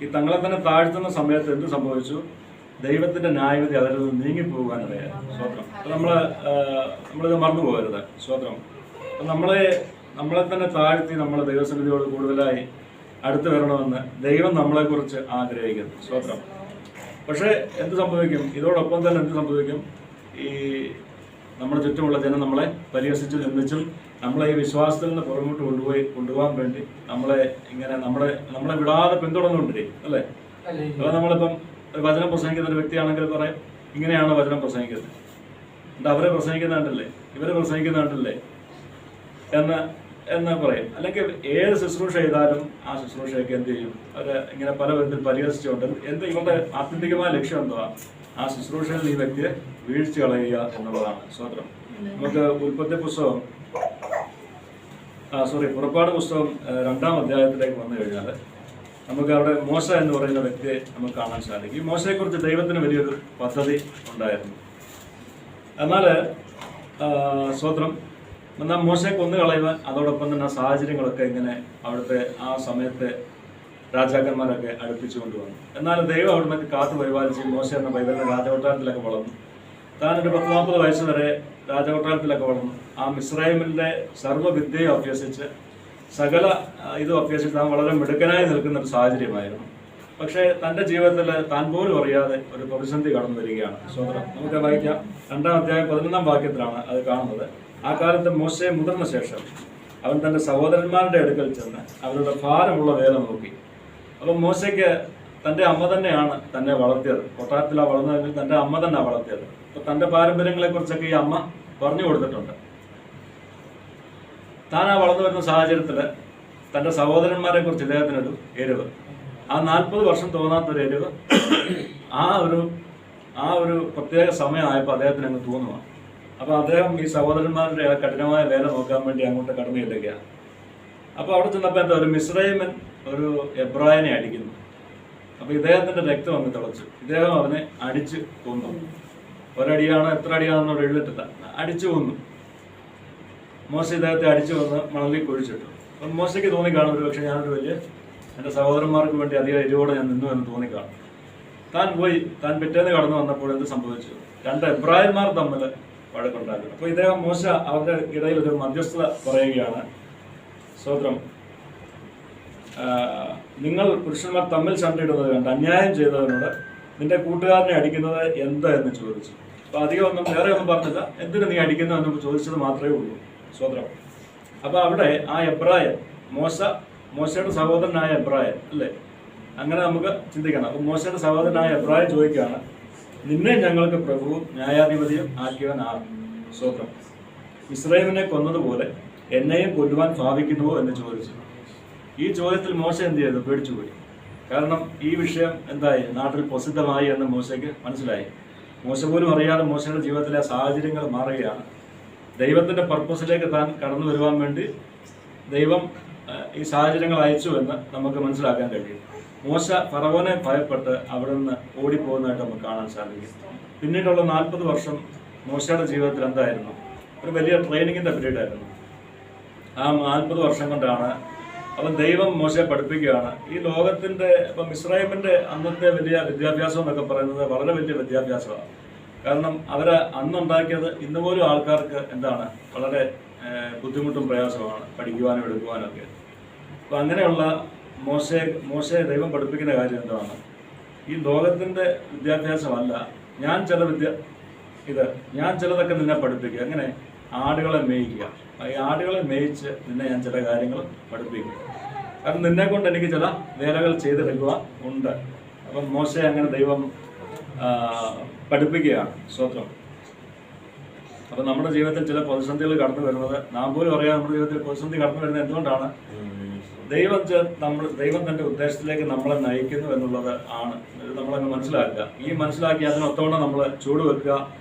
ഈ തങ്ങളെ തന്നെ താഴ്ത്തുന്ന സമയത്ത് എന്ത് സംഭവിച്ചു? ദൈവത്തിന്റെ ന്യായവിധി അതിൽ നിന്ന് നീങ്ങിപ്പോകാനിടയായി. സ്വത്രം. നമ്മളിത് മറന്നു പോകരുത്. സ്വത്രം. നമ്മളെ തന്നെ താഴ്ത്തി നമ്മൾ ദൈവസന്നിധിയോട് കൂടുതലായി അടുത്ത് വരണമെന്ന് ദൈവം നമ്മളെക്കുറിച്ച് ആഗ്രഹിക്കുന്നു. സ്വത്രം. പക്ഷേ എന്ത് സംഭവിക്കും? ഇതോടൊപ്പം തന്നെ എന്ത് സംഭവിക്കും? ഈ നമ്മുടെ ചുറ്റുമുള്ള ജനം നമ്മളെ പരിഹസിച്ചും നിന്ദിച്ചും നമ്മളെ ഈ വിശ്വാസത്തിൽ നിന്ന് പുറകോട്ട് കൊണ്ടുപോകാൻ വേണ്ടി നമ്മളെ ഇങ്ങനെ നമ്മളെ വിടാതെ പിന്തുടർന്നുകൊണ്ടിരിക്കും, അല്ലേ? അപ്പോൾ നമ്മളിപ്പം ഒരു വചനം പ്രസംഗിക്കുന്ന ഒരു വ്യക്തിയാണെങ്കിൽ പറയും, ഇങ്ങനെയാണ് വചനം പ്രസംഗിക്കുന്നത്, എന്നിട്ട് അവരെ പ്രസംഗിക്കുന്നുണ്ടല്ലേ, ഇവരെ പ്രസംഗിക്കുന്നുണ്ടല്ലേ എന്ന് പറയും. അല്ലെങ്കിൽ ഏത് ശുശ്രൂഷ ചെയ്താലും ആ ശുശ്രൂഷയൊക്കെ എന്ത് ചെയ്യും? അവർ ഇങ്ങനെ പല വിധത്തിൽ പരിഹസിച്ചുകൊണ്ട് ഇവരുടെ ആത്യന്തികമായ ലക്ഷ്യം എന്തുവാ? ആ ശുശ്രൂഷയിൽ ഈ വ്യക്തിയെ വീഴ്ച കളയുക എന്നുള്ളതാണ്. സ്വത്രം. നമുക്ക് പുറപ്പാട് പുസ്തകം 2-ാം അധ്യായത്തിലേക്ക് വന്നു കഴിഞ്ഞാൽ നമുക്ക് അവിടെ മോശ എന്ന് പറയുന്ന വ്യക്തിയെ നമുക്ക് കാണാൻ സാധിക്കും. ഈ മോശയെക്കുറിച്ച് ദൈവത്തിന് വലിയൊരു പദ്ധതി ഉണ്ടായിരുന്നു. എന്നാൽ സ്വത്രം എന്നാൽ മോശയെ കൊന്നു കളയുവാൻ അതോടൊപ്പം തന്നെ സാഹചര്യങ്ങളൊക്കെ ഇങ്ങനെ അവിടുത്തെ ആ സമയത്തെ രാജാക്കന്മാരൊക്കെ അടുപ്പിച്ചു കൊണ്ടുവന്നു. എന്നാൽ ദൈവം അവിടുന്ന് കാത്തു പരിപാലിച്ച് മോശ എന്ന പൈതലിനെ രാജകൊട്ടാരത്തിലൊക്കെ വളർന്നു. താനൊരു 40 വയസ്സ് വരെ രാജകൊട്ടാരത്തിലൊക്കെ വളർന്നു. ആ മിസ്രൈമിൻ്റെ സർവ്വവിദ്യയും അഭ്യസിച്ച് സകല ഇതും അഭ്യസിച്ച് താൻ വളരെ മിടുക്കനായി നിൽക്കുന്ന ഒരു സാഹചര്യമായിരുന്നു. പക്ഷേ തൻ്റെ ജീവിതത്തിൽ താൻ പോലും അറിയാതെ ഒരു പ്രതിസന്ധി കടന്നു വരികയാണ്. സ്വതന്ത്രം. നമുക്ക് വായിക്കാം. 2-ാം അധ്യായം 11-ാം വാക്യത്തിലാണ് അത് കാണുന്നത്. ആ കാലത്ത് മോശെ മുതിർന്ന ശേഷം അവൻ തൻ്റെ സഹോദരന്മാരുടെ അടുക്കൽ ചെന്ന് അവരുടെ ഭാരമുള്ള വേല നോക്കി. അപ്പം മോശയ്ക്ക് തൻ്റെ അമ്മ തന്നെയാണ് തന്നെ വളർത്തിയത്. കൊട്ടാരത്തിലാണ് വളർന്നതെങ്കിൽ തൻ്റെ അമ്മ തന്നെ വളർത്തിയത്. അപ്പം തൻ്റെ പാരമ്പര്യങ്ങളെക്കുറിച്ചൊക്കെ ഈ അമ്മ പറഞ്ഞു കൊടുത്തിട്ടുണ്ട്. താൻ ആ വളർന്നു വരുന്ന സാഹചര്യത്തിൽ തൻ്റെ സഹോദരന്മാരെ കുറിച്ച് ഇദ്ദേഹത്തിനൊരു എരിവ്, ആ 40 വർഷം തോന്നാത്തൊരു എരിവ് ആ ഒരു പ്രത്യേക സമയമായപ്പോൾ അദ്ദേഹത്തിന് അങ്ങ് തോന്നുക. അപ്പോൾ അദ്ദേഹം ഈ സഹോദരന്മാരുടെ ആ കഠിനമായ വേല നോക്കാൻ വേണ്ടി അങ്ങോട്ട് കടന്നു ചെല്ലുകയാണ്. അപ്പോൾ അവിടെ ചെന്നപ്പോൾ എന്താ, ഒരു മിസ്രൈമൻ ഒരു എബ്രായനെ അടിക്കുന്നു. അപ്പോൾ ഇദ്ദേഹത്തിൻ്റെ രക്തം അങ്ങ് തിളച്ചു. ഇദ്ദേഹം അവനെ അടിച്ച് കൊന്നു. ഒരടിയാണോ എത്ര അടിയാണെന്നോട് എഴുതിട്ടില്ല, അടിച്ചു കൊന്നു. മോശ ഇദ്ദേഹത്തെ അടിച്ചു കൊന്ന് മണലിൽ കുഴിച്ചിട്ടു. അപ്പം മോശയ്ക്ക് തോന്നിക്കാണും ഒരു പക്ഷേ ഞാനൊരു എൻ്റെ സഹോദരന്മാർക്ക് വേണ്ടി അധികം എരിവോടെ ഞാൻ നിന്നു എന്ന് തോന്നിക്കാണും. താൻ പിറ്റേന്ന് കടന്നു വന്നപ്പോൾ എന്ത് സംഭവിച്ചു? 2 എബ്രായന്മാർ തമ്മിൽ വഴക്കുണ്ടായിരുന്നു. അപ്പോൾ ഇദ്ദേഹം മോശ അവരുടെ ഇടയിൽ ഒരു മധ്യസ്ഥത പറയുകയാണ്. സ്വതന്ത്രം. നിങ്ങൾ പുരുഷന്മാർ തമ്മിൽ ചണ്ടയിടുന്നത് കണ്ട് അന്യായം ചെയ്തവനോട് നിന്റെ കൂട്ടുകാരനെ അടിക്കുന്നത് എന്താ എന്ന് ചോദിച്ചു. അപ്പോൾ അധികം വേറെ ഒന്നും പറഞ്ഞില്ല, എന്തിനു നീ അടിക്കുന്നു എന്ന് ചോദിച്ചത് മാത്രമേ ഉള്ളൂ. സ്വതന്ത്രം. അപ്പോൾ അവിടെ ആ എബ്രായൻ മോശയുടെ സഹോദരനായ എബ്രായൻ അല്ലേ, അങ്ങനെ നമുക്ക് ചിന്തിക്കണം. അപ്പോൾ മോശയുടെ സഹോദരനായ എബ്രായൻ ചോദിക്കുകയാണ്, നിന്നെ ഞങ്ങൾക്ക് പ്രഭുവും ന്യായാധിപതിയും ആക്കിയവൻ ആർ? സ്വതന്ത്രം. ഇസ്രായേലിനെ കൊന്നതുപോലെ എന്നെയും കൊല്ലുവാൻ ഭാവിക്കുന്നുവോ എന്ന് ചോദിച്ചു. ഈ ചോദ്യത്തിൽ മോശ എന്ത് ചെയ്തു? പേടിച്ചുപോയി. കാരണം ഈ വിഷയം എന്തായി, നാട്ടിൽ പ്രസിദ്ധമായി എന്ന് മോശയ്ക്ക് മനസ്സിലായി. മോശ പോലും അറിയാതെ മോശയുടെ ജീവിതത്തിലെ സാഹചര്യങ്ങൾ മാറുകയാണ്. ദൈവത്തിൻ്റെ പർപ്പസിലേക്ക് താൻ കടന്നു വരുവാൻ വേണ്ടി ദൈവം ഈ സാഹചര്യങ്ങൾ അയച്ചു എന്ന് നമുക്ക് മനസ്സിലാക്കാൻ കഴിയും. മോശ ഫറവോനെ ഭയപ്പെട്ട് അവിടെ നിന്ന് ഓടിപ്പോകുന്നതായിട്ട് നമുക്ക് കാണാൻ സാധിക്കും. പിന്നീടുള്ള 40 വർഷം മോശയുടെ ജീവിതത്തിൽ എന്തായിരുന്നു? ഒരു വലിയ ട്രെയിനിങ്ങിൻ്റെ പീരീഡായിരുന്നു. ആ 40 വർഷം കൊണ്ടാണ് അപ്പം ദൈവം മോശയെ പഠിപ്പിക്കുകയാണ്. ഈ ലോകത്തിൻ്റെ ഇപ്പം ഇസ്രായേലിൻ്റെ അന്നത്തെ വലിയ വിദ്യാഭ്യാസം എന്നൊക്കെ പറയുന്നത് വളരെ വലിയ വിദ്യാഭ്യാസമാണ്. കാരണം അവരെ അന്നുണ്ടാക്കിയത് ഇന്ന് പോലും ആൾക്കാർക്ക് എന്താണ്, വളരെ ബുദ്ധിമുട്ടും പ്രയാസമാണ് പഠിക്കുവാനും എടുക്കുവാനും ഒക്കെ. അപ്പം അങ്ങനെയുള്ള മോശയെ ദൈവം പഠിപ്പിക്കുന്ന കാര്യം എന്താണ്? ഈ ലോകത്തിൻ്റെ വിദ്യാഭ്യാസമല്ല, ഞാൻ ചിലതൊക്കെ നിന്നെ പഠിപ്പിക്കുക. എങ്ങനെ? ആടുകളെ മേയിക്കുക. ഈ ആടുകളെ മേയിച്ച് നിന്നെ ഞാൻ ചില കാര്യങ്ങൾ പഠിപ്പിക്കും. കാരണം നിന്നെ കൊണ്ട് എനിക്ക് ചില വേലകൾ ചെയ്തെടുക്കുവാൻ ഉണ്ട്. അപ്പം മോശയെ അങ്ങനെ ദൈവം പഠിപ്പിക്കുകയാണ്. സ്വത്രം. അപ്പം നമ്മുടെ ജീവിതത്തിൽ ചില പ്രതിസന്ധികൾ കടന്നു വരുന്നത് നാം പോലും അറിയാതെ നമ്മുടെ ജീവിതത്തിൽ പ്രതിസന്ധി കടന്നു വരുന്നത് എന്തുകൊണ്ടാണ്? ദൈവം തൻ്റെ ഉദ്ദേശത്തിലേക്ക് നമ്മളെ നയിക്കുന്നു എന്നുള്ളത് ആണ്. നമ്മളങ്ങ് മനസ്സിലാക്കുക. ഈ മനസ്സിലാക്കി അതിനൊത്തവണ്ണം നമ്മൾ ചൂടുവെക്കുക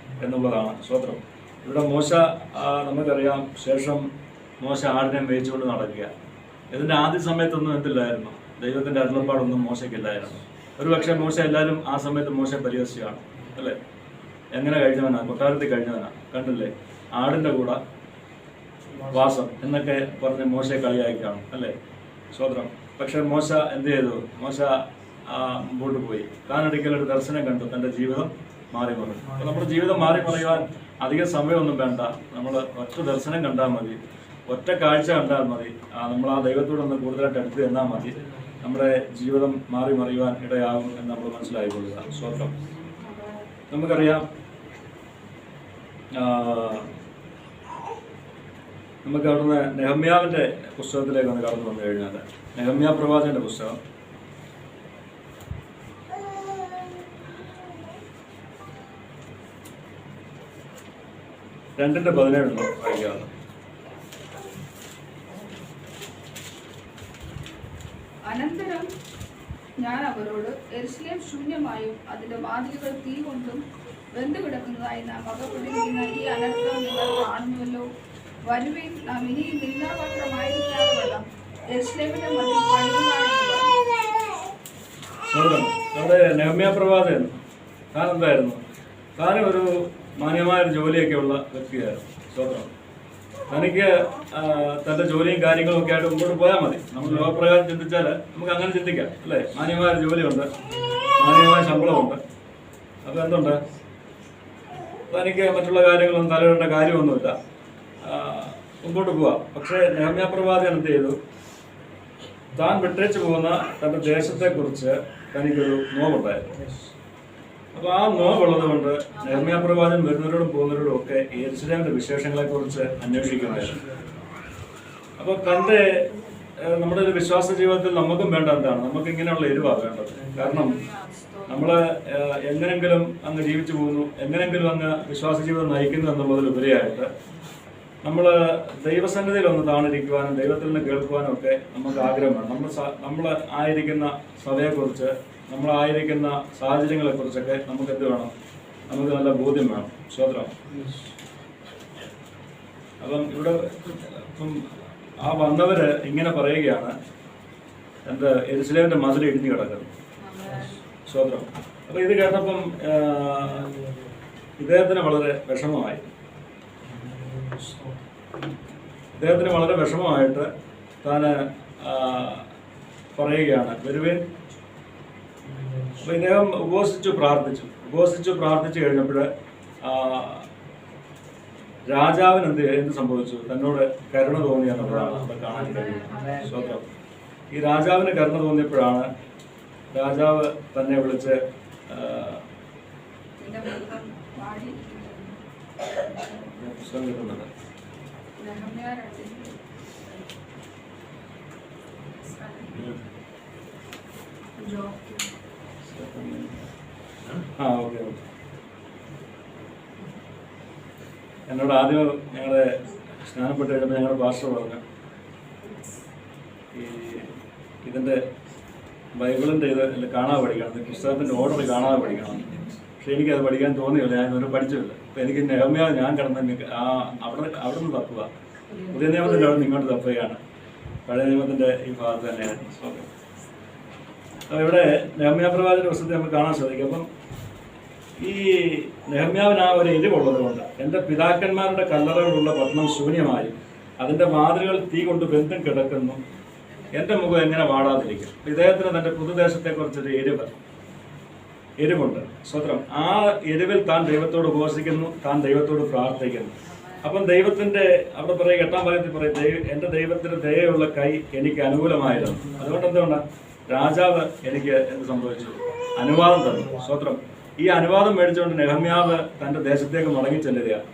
എന്നുള്ളതാണ്. സ്വത്രം. ഇവിടെ മോശ നമുക്കറിയാം, ശേഷം മോശ ആടിനെ മേയിച്ചുകൊണ്ട് നടക്കുക. ഇതിൻ്റെ ആദ്യ സമയത്തൊന്നും എന്തില്ലായിരുന്നു, ദൈവത്തിൻ്റെ അരുളപ്പാടൊന്നും മോശയ്ക്കില്ലായിരുന്നു. ഒരു പക്ഷേ മോശ എല്ലാവരും ആ സമയത്ത് മോശ പരിഹസിച്ചാണ്, അല്ലേ? എങ്ങനെ കഴിഞ്ഞവനാണ്, കൊട്ടാരത്തിൽ കഴിഞ്ഞവനാണ്, കണ്ടില്ലേ, ആടിൻ്റെ കൂടെ വാസം എന്നൊക്കെ പറഞ്ഞ് മോശയെ കളിയാക്കിയാണ്, അല്ലേ? സ്വതന്ത്രം. പക്ഷെ മോശ എന്ത് ചെയ്തു? മോശ മുമ്പോട്ട് പോയി. താനൊരിക്കലും ഒരു ദർശനം കണ്ടു, തൻ്റെ ജീവിതം മാറി മറിഞ്ഞു. അപ്പോൾ നമ്മുടെ ജീവിതം മാറി മറിയുവാൻ അധികം സമയമൊന്നും വേണ്ട. നമ്മൾ ഒറ്റ ദർശനം കണ്ടാൽ മതി, ഒറ്റ കാഴ്ച കണ്ടാൽ മതി, നമ്മൾ ആ ദൈവത്തോടൊന്ന് കൂടുതലായിട്ട് അടുത്ത് ചെന്നാൽ മതി, നമ്മുടെ ജീവിതം മാറി മറിയുവാൻ ഇടയാകും എന്ന് നമ്മൾ മനസ്സിലായിക്കൊള്ളുക. സ്വന്തം. നമുക്കറിയാം, നമുക്ക് അവിടുന്ന് നെഹമ്യാവിൻ്റെ പുസ്തകത്തിലേക്ക് ഒന്ന് കടന്നു വന്നു കഴിഞ്ഞാൽ, നെഹമ്യാ പ്രവാചകന്റെ പുസ്തകം 2:17 വായിക്കാവുന്നു. അനന്തരം ഞാൻ അവരോട്, യെരുശലേം ശൂന്യമായും അതിന്റെ വാതിലുകൾ തീ കൊണ്ടും വെന്തുകിടക്കുന്നതായി നാം അകപ്പെട്ടിരിക്കുന്ന ഈ അനർത്ഥം നിങ്ങൾ കാണുന്നുവല്ലോ. വരുവിൻ, നാം ഇനിയും നിന്ദാപാത്രമായിരിക്കാതെ വേണം യെരുശലേമിന്റെ മതിൽ പണിയുവാനെന്ന് പറഞ്ഞു. അവിടെ നെഹമ്യാ പ്രവാചകൻ താൻ എന്തായിരുന്നു? താനും ഒരു മാന്യമായൊരു ജോലിയൊക്കെ ഉള്ള വ്യക്തിയായിരുന്നു. സ്വന്തം. തനിക്ക് തൻ്റെ ജോലിയും കാര്യങ്ങളും ഒക്കെ ആയിട്ട് മുമ്പോട്ട് പോയാൽ മതി. നമ്മൾ ലോകപ്രകാരം ചിന്തിച്ചാൽ നമുക്ക് അങ്ങനെ ചിന്തിക്കാം, അല്ലേ? മാന്യമായൊരു ജോലിയുണ്ട്, മാന്യമായ ശമ്പളമുണ്ട്. അപ്പോൾ എന്തുണ്ട്, തനിക്ക് മറ്റുള്ള കാര്യങ്ങളൊന്നും തലയിടേണ്ട കാര്യമൊന്നുമില്ല, മുമ്പോട്ട് പോവാം. പക്ഷേ നെഹമ്യാ പ്രവാചകൻ എന്ത് ചെയ്തു? താൻ വിട്ടേച്ച് പോകുന്ന തൻ്റെ ദേശത്തെക്കുറിച്ച് തനിക്കൊരു നോവുണ്ടായിരുന്നു. അപ്പോൾ ആ നോവുള്ളത് കൊണ്ട് നെഹമ്യാ പ്രവാചകൻ വരുന്നവരോടും പോകുന്നവരോടും ഒക്കെ യെരുശലേമിന്റെ വിശേഷങ്ങളെക്കുറിച്ച് അന്വേഷിക്കുന്നതായിരുന്നു. അപ്പോൾ തൻ്റെ നമ്മുടെ ഒരു വിശ്വാസ ജീവിതത്തിൽ നമുക്കും വേണ്ട എന്താണ്? നമുക്ക് ഇങ്ങനെയുള്ള എരിവാണ് വേണ്ടത്. കാരണം നമ്മൾ എങ്ങനെങ്കിലും അങ്ങ് ജീവിച്ചു പോകുന്നു, എങ്ങനെങ്കിലും അങ്ങ് വിശ്വാസ ജീവിതം നയിക്കുന്നു എന്നുള്ളതിലുപരിയായിട്ട് നമ്മൾ ദൈവസന്നിധിയിൽ ഒന്ന് താണിരിക്കുവാനും ദൈവത്തിൽ നിന്ന് കേൾക്കുവാനും ഒക്കെ നമുക്ക് ആഗ്രഹം വേണം. നമ്മൾ ആയിരിക്കുന്ന സഭയെക്കുറിച്ച്, നമ്മളായിരിക്കുന്ന സാഹചര്യങ്ങളെക്കുറിച്ചൊക്കെ നമുക്ക് എന്ത് വേണം? നമുക്ക് നല്ല ബോധ്യം വേണം. സ്വതന്ത്രം. അപ്പം ഇവിടെ ഇപ്പം ആ വന്നവര് ഇങ്ങനെ പറയുകയാണ്, എന്ത്, യെരുശലേമിന്റെ മതിൽ ഇടിഞ്ഞു കിടക്കുന്നു. സ്വതന്ത്രം. അപ്പൊ ഇത് കേട്ടപ്പം ഇദ്ദേഹത്തിന് വളരെ വിഷമമായി. ഇദ്ദേഹത്തിന് വളരെ വിഷമമായിട്ട് താൻ പറയുകയാണ്, വരുവേൻ. അപ്പൊ ഇദ്ദേഹം ഉപവസിച്ചു പ്രാർത്ഥിച്ചു കഴിഞ്ഞപ്പോൾ രാജാവിന് എന്ത് സംഭവിച്ചു? തന്നോട് കരുണ തോന്നി എന്നുള്ളതാണ് അവിടെ കാണാൻ കഴിയുന്നത്. സ്വന്തം. ഈ രാജാവിന് കരുണ തോന്നിയപ്പോഴാണ് രാജാവ് തന്നെ വിളിച്ച് പുസ്തകം കിട്ടുന്നത്. ഓക്കെ. എന്നോട് ആദ്യം ഞങ്ങളുടെ സ്നാനപ്പെട്ട് കഴിഞ്ഞപ്പോൾ ഞങ്ങളുടെ പാസ്റ്റർ പറഞ്ഞു, ഈ ഇതിൻ്റെ ബൈബിളിൻ്റെ ഇത് കാണാതെ പഠിക്കണം, പുസ്തകത്തിൻ്റെ ഓർഡർ കാണാതെ പഠിക്കണം. പക്ഷെ എനിക്കത് പഠിക്കാൻ തോന്നിയില്ല, ഞാനൊരു പഠിച്ചില്ല. അപ്പം എനിക്ക് നെഹമ്യാ ഞാൻ കിടന്ന് അവിടെ നിന്ന് തപ്പുക. പുതിയ നിയമത്തിൻ്റെ അവിടെ നിന്ന് ഇങ്ങോട്ട് തപ്പുകയാണ്. പഴയ നിയമത്തിൻ്റെ ഈ ഭാഗത്ത് തന്നെയാണ്. ഓക്കെ. അപ്പോൾ ഇവിടെ നെഹമ്യാ പ്രവാചകന്റെ പുസ്തകത്തെ നമുക്ക് കാണാൻ സാധിക്കും. അപ്പം ഈ നെഹമ്യാവിന് ആ ഒരു എരിവുള്ളത് കൊണ്ട്, എൻ്റെ പിതാക്കന്മാരുടെ കല്ലറകളുള്ള പട്ടണം ശൂന്യമായി അതിൻ്റെ വാതിലുകൾ തീ കൊണ്ട് ബന്ധം കിടക്കുന്നു, എൻ്റെ മുഖം എങ്ങനെ വാടാതിരിക്കും? ഇദ്ദേഹത്തിന് തൻ്റെ പുതുദേശത്തെക്കുറിച്ചൊരു എരിവുണ്ട്. സ്വതന്ത്രം. ആ എരിവിൽ താൻ ദൈവത്തോട് ഉപവസിക്കുന്നു, താൻ ദൈവത്തോട് പ്രാർത്ഥിക്കുന്നു. അപ്പം ദൈവത്തിൻ്റെ അവിടെ പറയുക, 8-ാം ഭാഗത്തിൽ പറയും, എൻ്റെ ദൈവത്തിൻ്റെ ദയയുള്ള കൈ എനിക്ക് അനുകൂലമായിരുന്നു. അതുകൊണ്ട് എന്തുകൊണ്ടാണ്? രാജാവ് എനിക്ക് എന്ത് സംഭവിച്ചു? അനുവാദം തന്നു. സ്വതന്ത്രം. ഈ അനുവാദം മേടിച്ചുകൊണ്ട് നെഹമ്യാവ് തൻ്റെ ദേശത്തേക്ക് മടങ്ങി ചെല്ലുകയാണ്.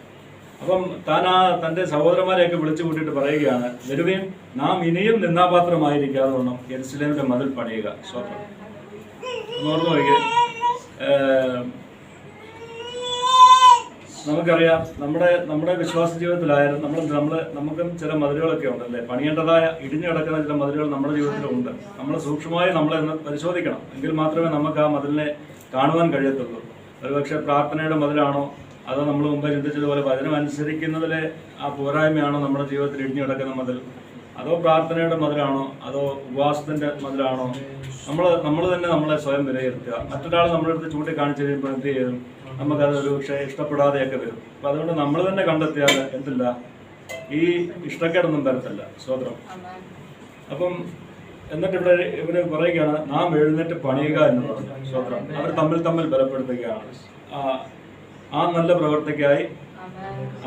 അപ്പം താൻ തൻ്റെ സഹോദരന്മാരെയൊക്കെ വിളിച്ചു കൂട്ടിയിട്ട് പറയുകയാണ്, വരുവേൻ, നാം ഇനിയും നിന്ദാപാത്രമായിരിക്കാതെ വണ്ണം യെരുശലേമിന്റെ മതിൽ പണിയുക. സ്വതന്ത്രം. ഓർമ്മ വയ്ക്കുക. നമുക്കറിയാം, നമ്മുടെ വിശ്വാസ ജീവിതത്തിലായാലും നമുക്കും ചില മതിലുകളൊക്കെ ഉണ്ടല്ലേ, പണിയേണ്ടതായ ഇടിഞ്ഞു കിടക്കുന്ന ചില മതിലുകൾ നമ്മുടെ ജീവിതത്തിലുണ്ട്. നമ്മൾ സൂക്ഷ്മമായി നമ്മളെന്ന് പരിശോധിക്കണം. എങ്കിൽ മാത്രമേ നമുക്ക് ആ മതിലിനെ കാണുവാൻ കഴിയത്തുള്ളൂ. ഒരുപക്ഷെ പ്രാർത്ഥനയുടെ മതിലാണോ, അതോ നമ്മൾ മുമ്പ് ചിന്തിച്ചതുപോലെ വചനം അനുസരിക്കുന്നതിലെ ആ പോരായ്മയാണോ നമ്മുടെ ജീവിതത്തിൽ ഇടിഞ്ഞു കിടക്കുന്ന മതിൽ, അതോ പ്രാർത്ഥനയുടെ മതിലാണോ, അതോ ഉപവാസത്തിൻ്റെ മതിലാണോ? നമ്മൾ തന്നെ നമ്മളെ സ്വയം വിലയിരുത്തുക. മറ്റൊരാൾ നമ്മുടെ അടുത്ത് ചൂണ്ടിക്കാണിച്ച് കഴിയുമ്പോൾ എന്ത് ചെയ്യും? നമുക്കതൊരു പക്ഷേ ഇഷ്ടപ്പെടാതെയൊക്കെ വരും. അപ്പം അതുകൊണ്ട് നമ്മൾ തന്നെ കണ്ടെത്തിയാൽ എന്തില്ല, ഈ ഇഷ്ടക്കേടൊന്നും വരത്തില്ല. സ്തോത്രം. അപ്പം എന്നിട്ട് ഇവര് പറയുകയാണ്, നാം എഴുന്നേറ്റ് പണിയുക എന്നുള്ളത്. സ്തോത്രം. അവർ തമ്മിൽ ബലപ്പെടുത്തുകയാണ്. ആ നല്ല പ്രവർത്തിക്കായി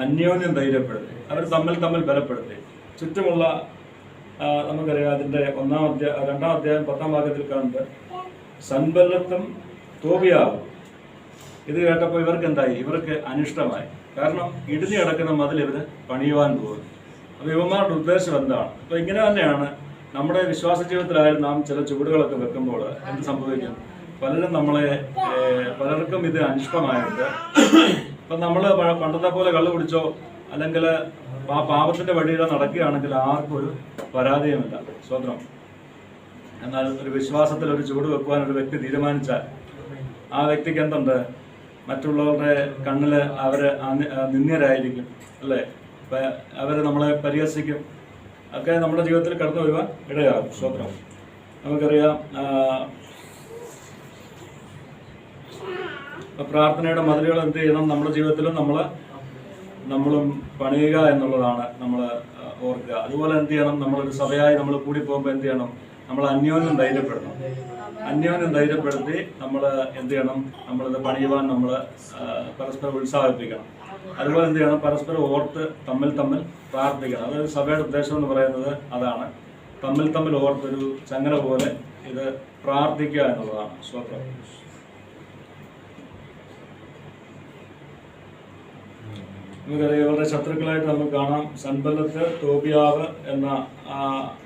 അന്യോന്യം ധൈര്യപ്പെടുത്തി. അവർ തമ്മിൽ ബലപ്പെടുത്തി. ചുറ്റുമുള്ള നമുക്കറിയാം, അതിൻ്റെ 2-ാം അധ്യായം 10-ാം വാക്യത്തിൽ കാണുന്നത് സൻബല്ലത്തും തോബിയാവും. ഇത് കേട്ടപ്പോൾ ഇവർക്ക് എന്തായി? ഇവർക്ക് അനിഷ്ടമായി. കാരണം ഇടിഞ്ഞു കിടക്കുന്ന മതിൽ ഇവർ പണിയുവാൻ പോകുന്നു. അപ്പോൾ ഇവന്മാരുടെ ഉദ്ദേശം എന്താണ്? അപ്പോൾ ഇങ്ങനെ തന്നെയാണ് നമ്മുടെ വിശ്വാസ ജീവിതത്തിലായാലും നാം ചില ചുവടുകളൊക്കെ വെക്കുമ്പോൾ എന്ത് സംഭവിക്കും? പലർക്കും ഇത് അനിഷ്ടമായിട്ട് ഇപ്പം നമ്മൾ പണ്ടത്തെ പോലെ കള്ളു പിടിച്ചോ അല്ലെങ്കിൽ ആ പാപത്തിന്റെ വഴിയിലോ നടക്കുകയാണെങ്കിൽ ആർക്കും ഒരു പരാതിയുമില്ല. സ്വന്തം. എന്നാൽ ഒരു വിശ്വാസത്തിൽ ഒരു ചുവട് വെക്കുവാൻ ഒരു വ്യക്തി തീരുമാനിച്ചാൽ ആ വ്യക്തിക്ക് എന്തുണ്ട്? മറ്റുള്ളവരുടെ കണ്ണിൽ അവർ നിന്ദ്യരായിരിക്കും, അല്ലേ? അവർ നമ്മളെ പരിഹസിക്കും, ഒക്കെ നമ്മുടെ ജീവിതത്തിൽ കടന്നു വരുവാൻ ഇടയാകും. സ്വന്തം. നമുക്കറിയാം, പ്രാർത്ഥനയുടെ മതിലുകൾ എന്ത് ചെയ്യണം? നമ്മുടെ ജീവിതത്തിലും നമ്മളും പണിയുക എന്നുള്ളതാണ് നമ്മൾ ഓർക്കുക. അതുപോലെ എന്ത് ചെയ്യണം? നമ്മളൊരു സഭയായി നമ്മൾ കൂടി പോകുമ്പോൾ എന്ത് ചെയ്യണം? നമ്മൾ അന്യോന്യം ധൈര്യപ്പെടണം. അന്യോന്യം ധൈര്യപ്പെടുത്തി നമ്മൾ എന്ത് ചെയ്യണം? നമ്മളിത് പണിയുവാൻ നമ്മൾ പരസ്പരം ഉത്സാഹിപ്പിക്കണം. അതുപോലെ എന്ത് ചെയ്യണം? പരസ്പരം ഓർത്ത് തമ്മിൽ പ്രാർത്ഥിക്കണം. അതൊരു സഭയുടെ ഉദ്ദേശം എന്ന് പറയുന്നത് അതാണ്. തമ്മിൽ ഓർത്തൊരു ചങ്ങല പോലെ ഇത് പ്രാർത്ഥിക്കുക എന്നുള്ളതാണ്. സ്വന്തം. നമുക്കറിയാം, ഇവരുടെ ശത്രുക്കളായിട്ട് നമുക്ക് കാണാം സൻബല്ലത്ത്, തോബിയാവ് എന്ന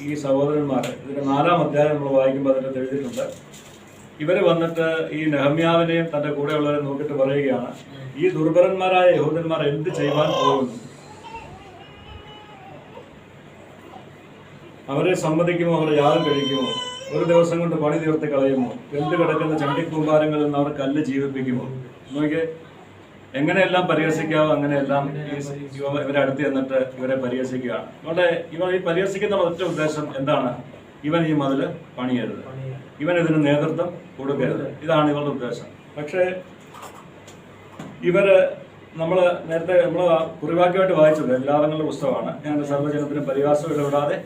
ഈ സഹോദരന്മാർ. ഇതിന്റെ 4-ാം അധ്യായം നമ്മൾ വായിക്കുമ്പോൾ അതിനകത്ത് എഴുതിയിട്ടുണ്ട്. ഇവർ വന്നിട്ട് ഈ നെഹമ്യാവിനെയും തന്റെ കൂടെയുള്ളവരെ നോക്കിയിട്ട് പറയുകയാണ്, ഈ ദുർബലന്മാരായ യഹൂദന്മാർ എന്ത് ചെയ്യുവാൻ പോകുന്നു? അവരെ സമ്മതിക്കുമോ? അവരെ യാഗം കഴിക്കുമോ? ഒരു ദിവസം കൊണ്ട് പണി തീർത്ത് കളയുമോ? വെന്ത് കിടക്കുന്ന ചണ്ടിക്കൂമ്പാരങ്ങളിൽ നിന്ന് അവർ കല്ല് ജീവിപ്പിക്കുമോ? നോക്കിയേ, എങ്ങനെയെല്ലാം പരിഹസിക്കാവോ അങ്ങനെയെല്ലാം ഇവരെ അടുത്ത് ചെന്നിട്ട് ഇവരെ പരിഹസിക്കുകയാണ്. അതുകൊണ്ട് ഇവർ ഈ പരിഹസിക്കുന്ന ഒറ്റ ഉദ്ദേശം എന്താണ്? ഇവൻ ഈ മതില് പണിയരുത്, ഇവൻ ഇതിന് നേതൃത്വം കൊടുക്കരുത്. ഇതാണ് ഇവരുടെ ഉദ്ദേശം. പക്ഷേ നമ്മൾ കുറിവാക്യമായിട്ട് വായിച്ചത് എല്ലാവരുടെ പുസ്തകമാണ്. ഞാൻ സർവ്വജനത്തിനും പരിഹാസം ഇടപെടാതെ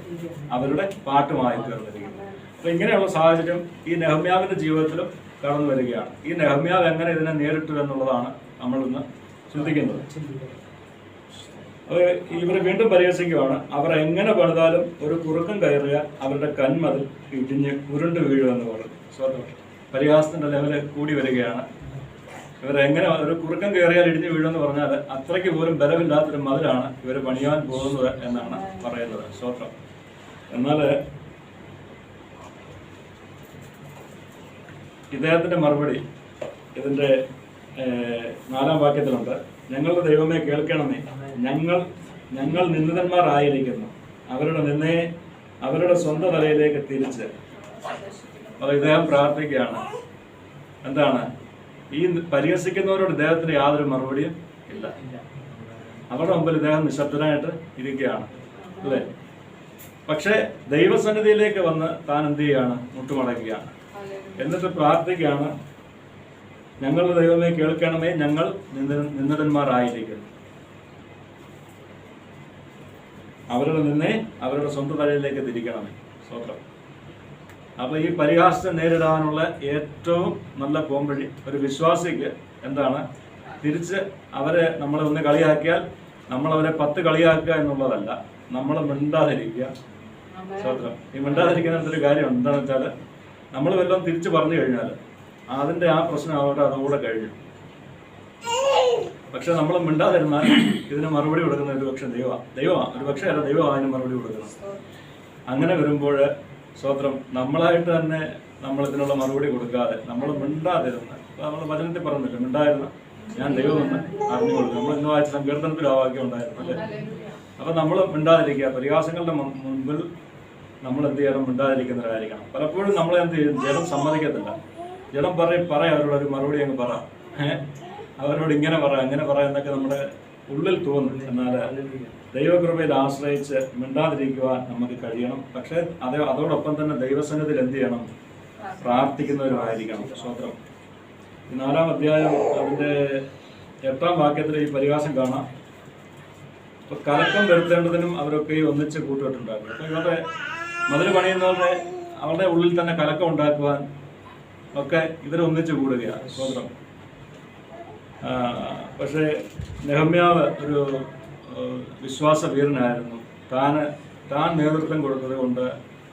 അവരുടെ പാട്ടുമായി തീർന്നിരിക്കുന്നു. അപ്പൊ ഇങ്ങനെയുള്ള സാഹചര്യം ഈ നെഹമ്യാവിന്റെ ജീവിതത്തിലും കടന്നു വരികയാണ്. ഈ നെഹമ്യാവ് എങ്ങനെ ഇതിനെ നേരിട്ടു എന്നുള്ളതാണ് നമ്മളിന്ന് ചിന്തിക്കുന്നത്. ഇവർ വീണ്ടും പരിഹസിക്കുകയാണ്. അവർ എങ്ങനെ പണിതാലും ഒരു കുറുക്കം കയറിയ അവരുടെ കന്മതിൽ ഇടിഞ്ഞ് ഉരുണ്ട് വീഴുമെന്ന് പറഞ്ഞു. പരിഹാസത്തിന്റെ ലെവല് കൂടി വരികയാണ്. ഇവരെങ്ങനെ ഒരു കുറുക്കം കയറിയാൽ ഇടിഞ്ഞു വീഴുമെന്ന് പറഞ്ഞാൽ അത്രയ്ക്ക് പോലും ബലമില്ലാത്തൊരു മതിലാണ് ഇവർ പണിയാൻ പോകുന്നത് എന്നാണ് പറയുന്നത്. സ്തോത്രം. എന്നാൽ ഇദ്ദേഹത്തിന്റെ മറുപടി ഇതിന്റെ 4-ാം വാക്യത്തിലുണ്ട്. ഞങ്ങളുടെ ദൈവമേ കേൾക്കണമേ, ഞങ്ങൾ നിന്ദിതന്മാരായിരിക്കുന്നു. അവരുടെ നിന്നയെ അവരുടെ സ്വന്തം തലയിലേക്ക് തിരിച്ച്. അപ്പോൾ ഇദ്ദേഹം പ്രാർത്ഥിക്കുകയാണ്. എന്താണ്? ഈ പരിഹസിക്കുന്നവരോട് ഇദ്ദേഹത്തിന് യാതൊരു മറുപടിയും ഇല്ല. അവരുടെ മുമ്പിൽ ഇദ്ദേഹം നിശബ്ദനായിട്ട് ഇരിക്കുകയാണ്, അല്ലേ? പക്ഷെ ദൈവസന്നിധിയിലേക്ക് വന്ന് താൻ എന്ത് ചെയ്യാണ്? മുട്ടുമടക്കുകയാണ്. എന്നിട്ട് പ്രാർത്ഥിക്കുകയാണ്, ഞങ്ങളുടെ ദൈവമേ കേൾക്കണമേ, ഞങ്ങൾ നിന്ദിതന്മാരായിരിക്കുന്നു. അവരുടെ നിന്നെ അവരുടെ സ്വന്തം തലയിലേക്ക് തിരിക്കണമേ. സ്വന്തം. അപ്പൊ ഈ പരിഹാസത്തെ നേരിടാനുള്ള ഏറ്റവും നല്ല പോംവഴി ഒരു വിശ്വാസിക്ക് എന്താണ്? തിരിച്ച് നമ്മളെ ഒന്ന് കളിയാക്കിയാൽ നമ്മളവരെ 10 കളിയാക്കുക എന്നുള്ളതല്ല, നമ്മൾ മിണ്ടാതിരിക്കുക. സ്വന്തം. ഈ മിണ്ടാതിരിക്കുന്നതിനൊരു കാര്യം എന്താണെന്ന് വെച്ചാൽ, നമ്മൾ വല്ലതും തിരിച്ചു പറഞ്ഞു കഴിഞ്ഞാൽ അതിന്റെ ആ പ്രശ്നം അവരുടെ അതുകൂടെ കഴിഞ്ഞു. പക്ഷെ നമ്മൾ മിണ്ടാതിരുന്നാൽ ഇതിന് മറുപടി കൊടുക്കുന്ന ഒരു പക്ഷെ ദൈവമാണ് ഒരു പക്ഷേ അല്ല, ദൈവം അതിന് മറുപടി കൊടുക്കണം. അങ്ങനെ വരുമ്പോൾ സ്വത്രം നമ്മളായിട്ട് തന്നെ നമ്മൾ ഇതിനുള്ള മറുപടി കൊടുക്കാതെ നമ്മൾ മിണ്ടാതിരുന്ന്, നമ്മൾ വചനത്തിൽ പറഞ്ഞില്ല, മിണ്ടായിരുന്ന ഞാൻ ദൈവമെന്ന് അറിഞ്ഞു കൊടുക്കും. നമ്മൾ ഇന്ന് വായിച്ച സങ്കീർത്തനത്തിൽ ആ വാക്യം ഉണ്ടായിരുന്നു, അല്ലേ? അപ്പൊ നമ്മൾ മിണ്ടാതിരിക്കുക. പരിഹാസങ്ങളുടെ മുൻപിൽ നമ്മൾ എന്ത് ചെയ്യണം? മിണ്ടാതിരിക്കുന്നവരായിരിക്കണം. പലപ്പോഴും നമ്മൾ എന്ത് ചെയ്യും? ജനം സമ്മതിക്കത്തില്ല. ജനം പറ അവരോട് ഒരു മറുപടി അങ്ങ് പറ. അവരോട് ഇങ്ങനെ അങ്ങനെ എന്നൊക്കെ നമ്മുടെ ഉള്ളിൽ തോന്നും. എന്നാൽ ദൈവകൃപയിൽ ആശ്രയിച്ച് മിണ്ടാതിരിക്കുവാൻ നമുക്ക് കഴിയണം. പക്ഷേ അതോടൊപ്പം തന്നെ ദൈവസന്നിധിയിൽ എന്ത് ചെയ്യണം? പ്രാർത്ഥിക്കുന്നവരുമായിരിക്കണം. സ്തോത്രം. 4-ാം അധ്യായം അതിൻ്റെ 8-ാം വാക്യത്തിൽ ഈ പരിഹാസം കാണാം. അപ്പോൾ കലക്കം വരുത്തേണ്ടതിനും അവരൊക്കെ ഒന്നിച്ച് കൂട്ടുകെട്ടുണ്ടാക്കും. അപ്പോൾ ഇവരുടെ മതിൽ പണിയുന്നവരുടെ അവരുടെ ഉള്ളിൽ തന്നെ കലക്കം ഉണ്ടാക്കുവാൻ ഒക്കെ ഇവരൊന്നിച്ച് കൂടുകയാണ്. സ്തോത്രം. പക്ഷേ നെഹമ്യാവ് ഒരു വിശ്വാസ വീരനായിരുന്നു. താൻ നേതൃത്വം കൊടുത്തത് കൊണ്ട്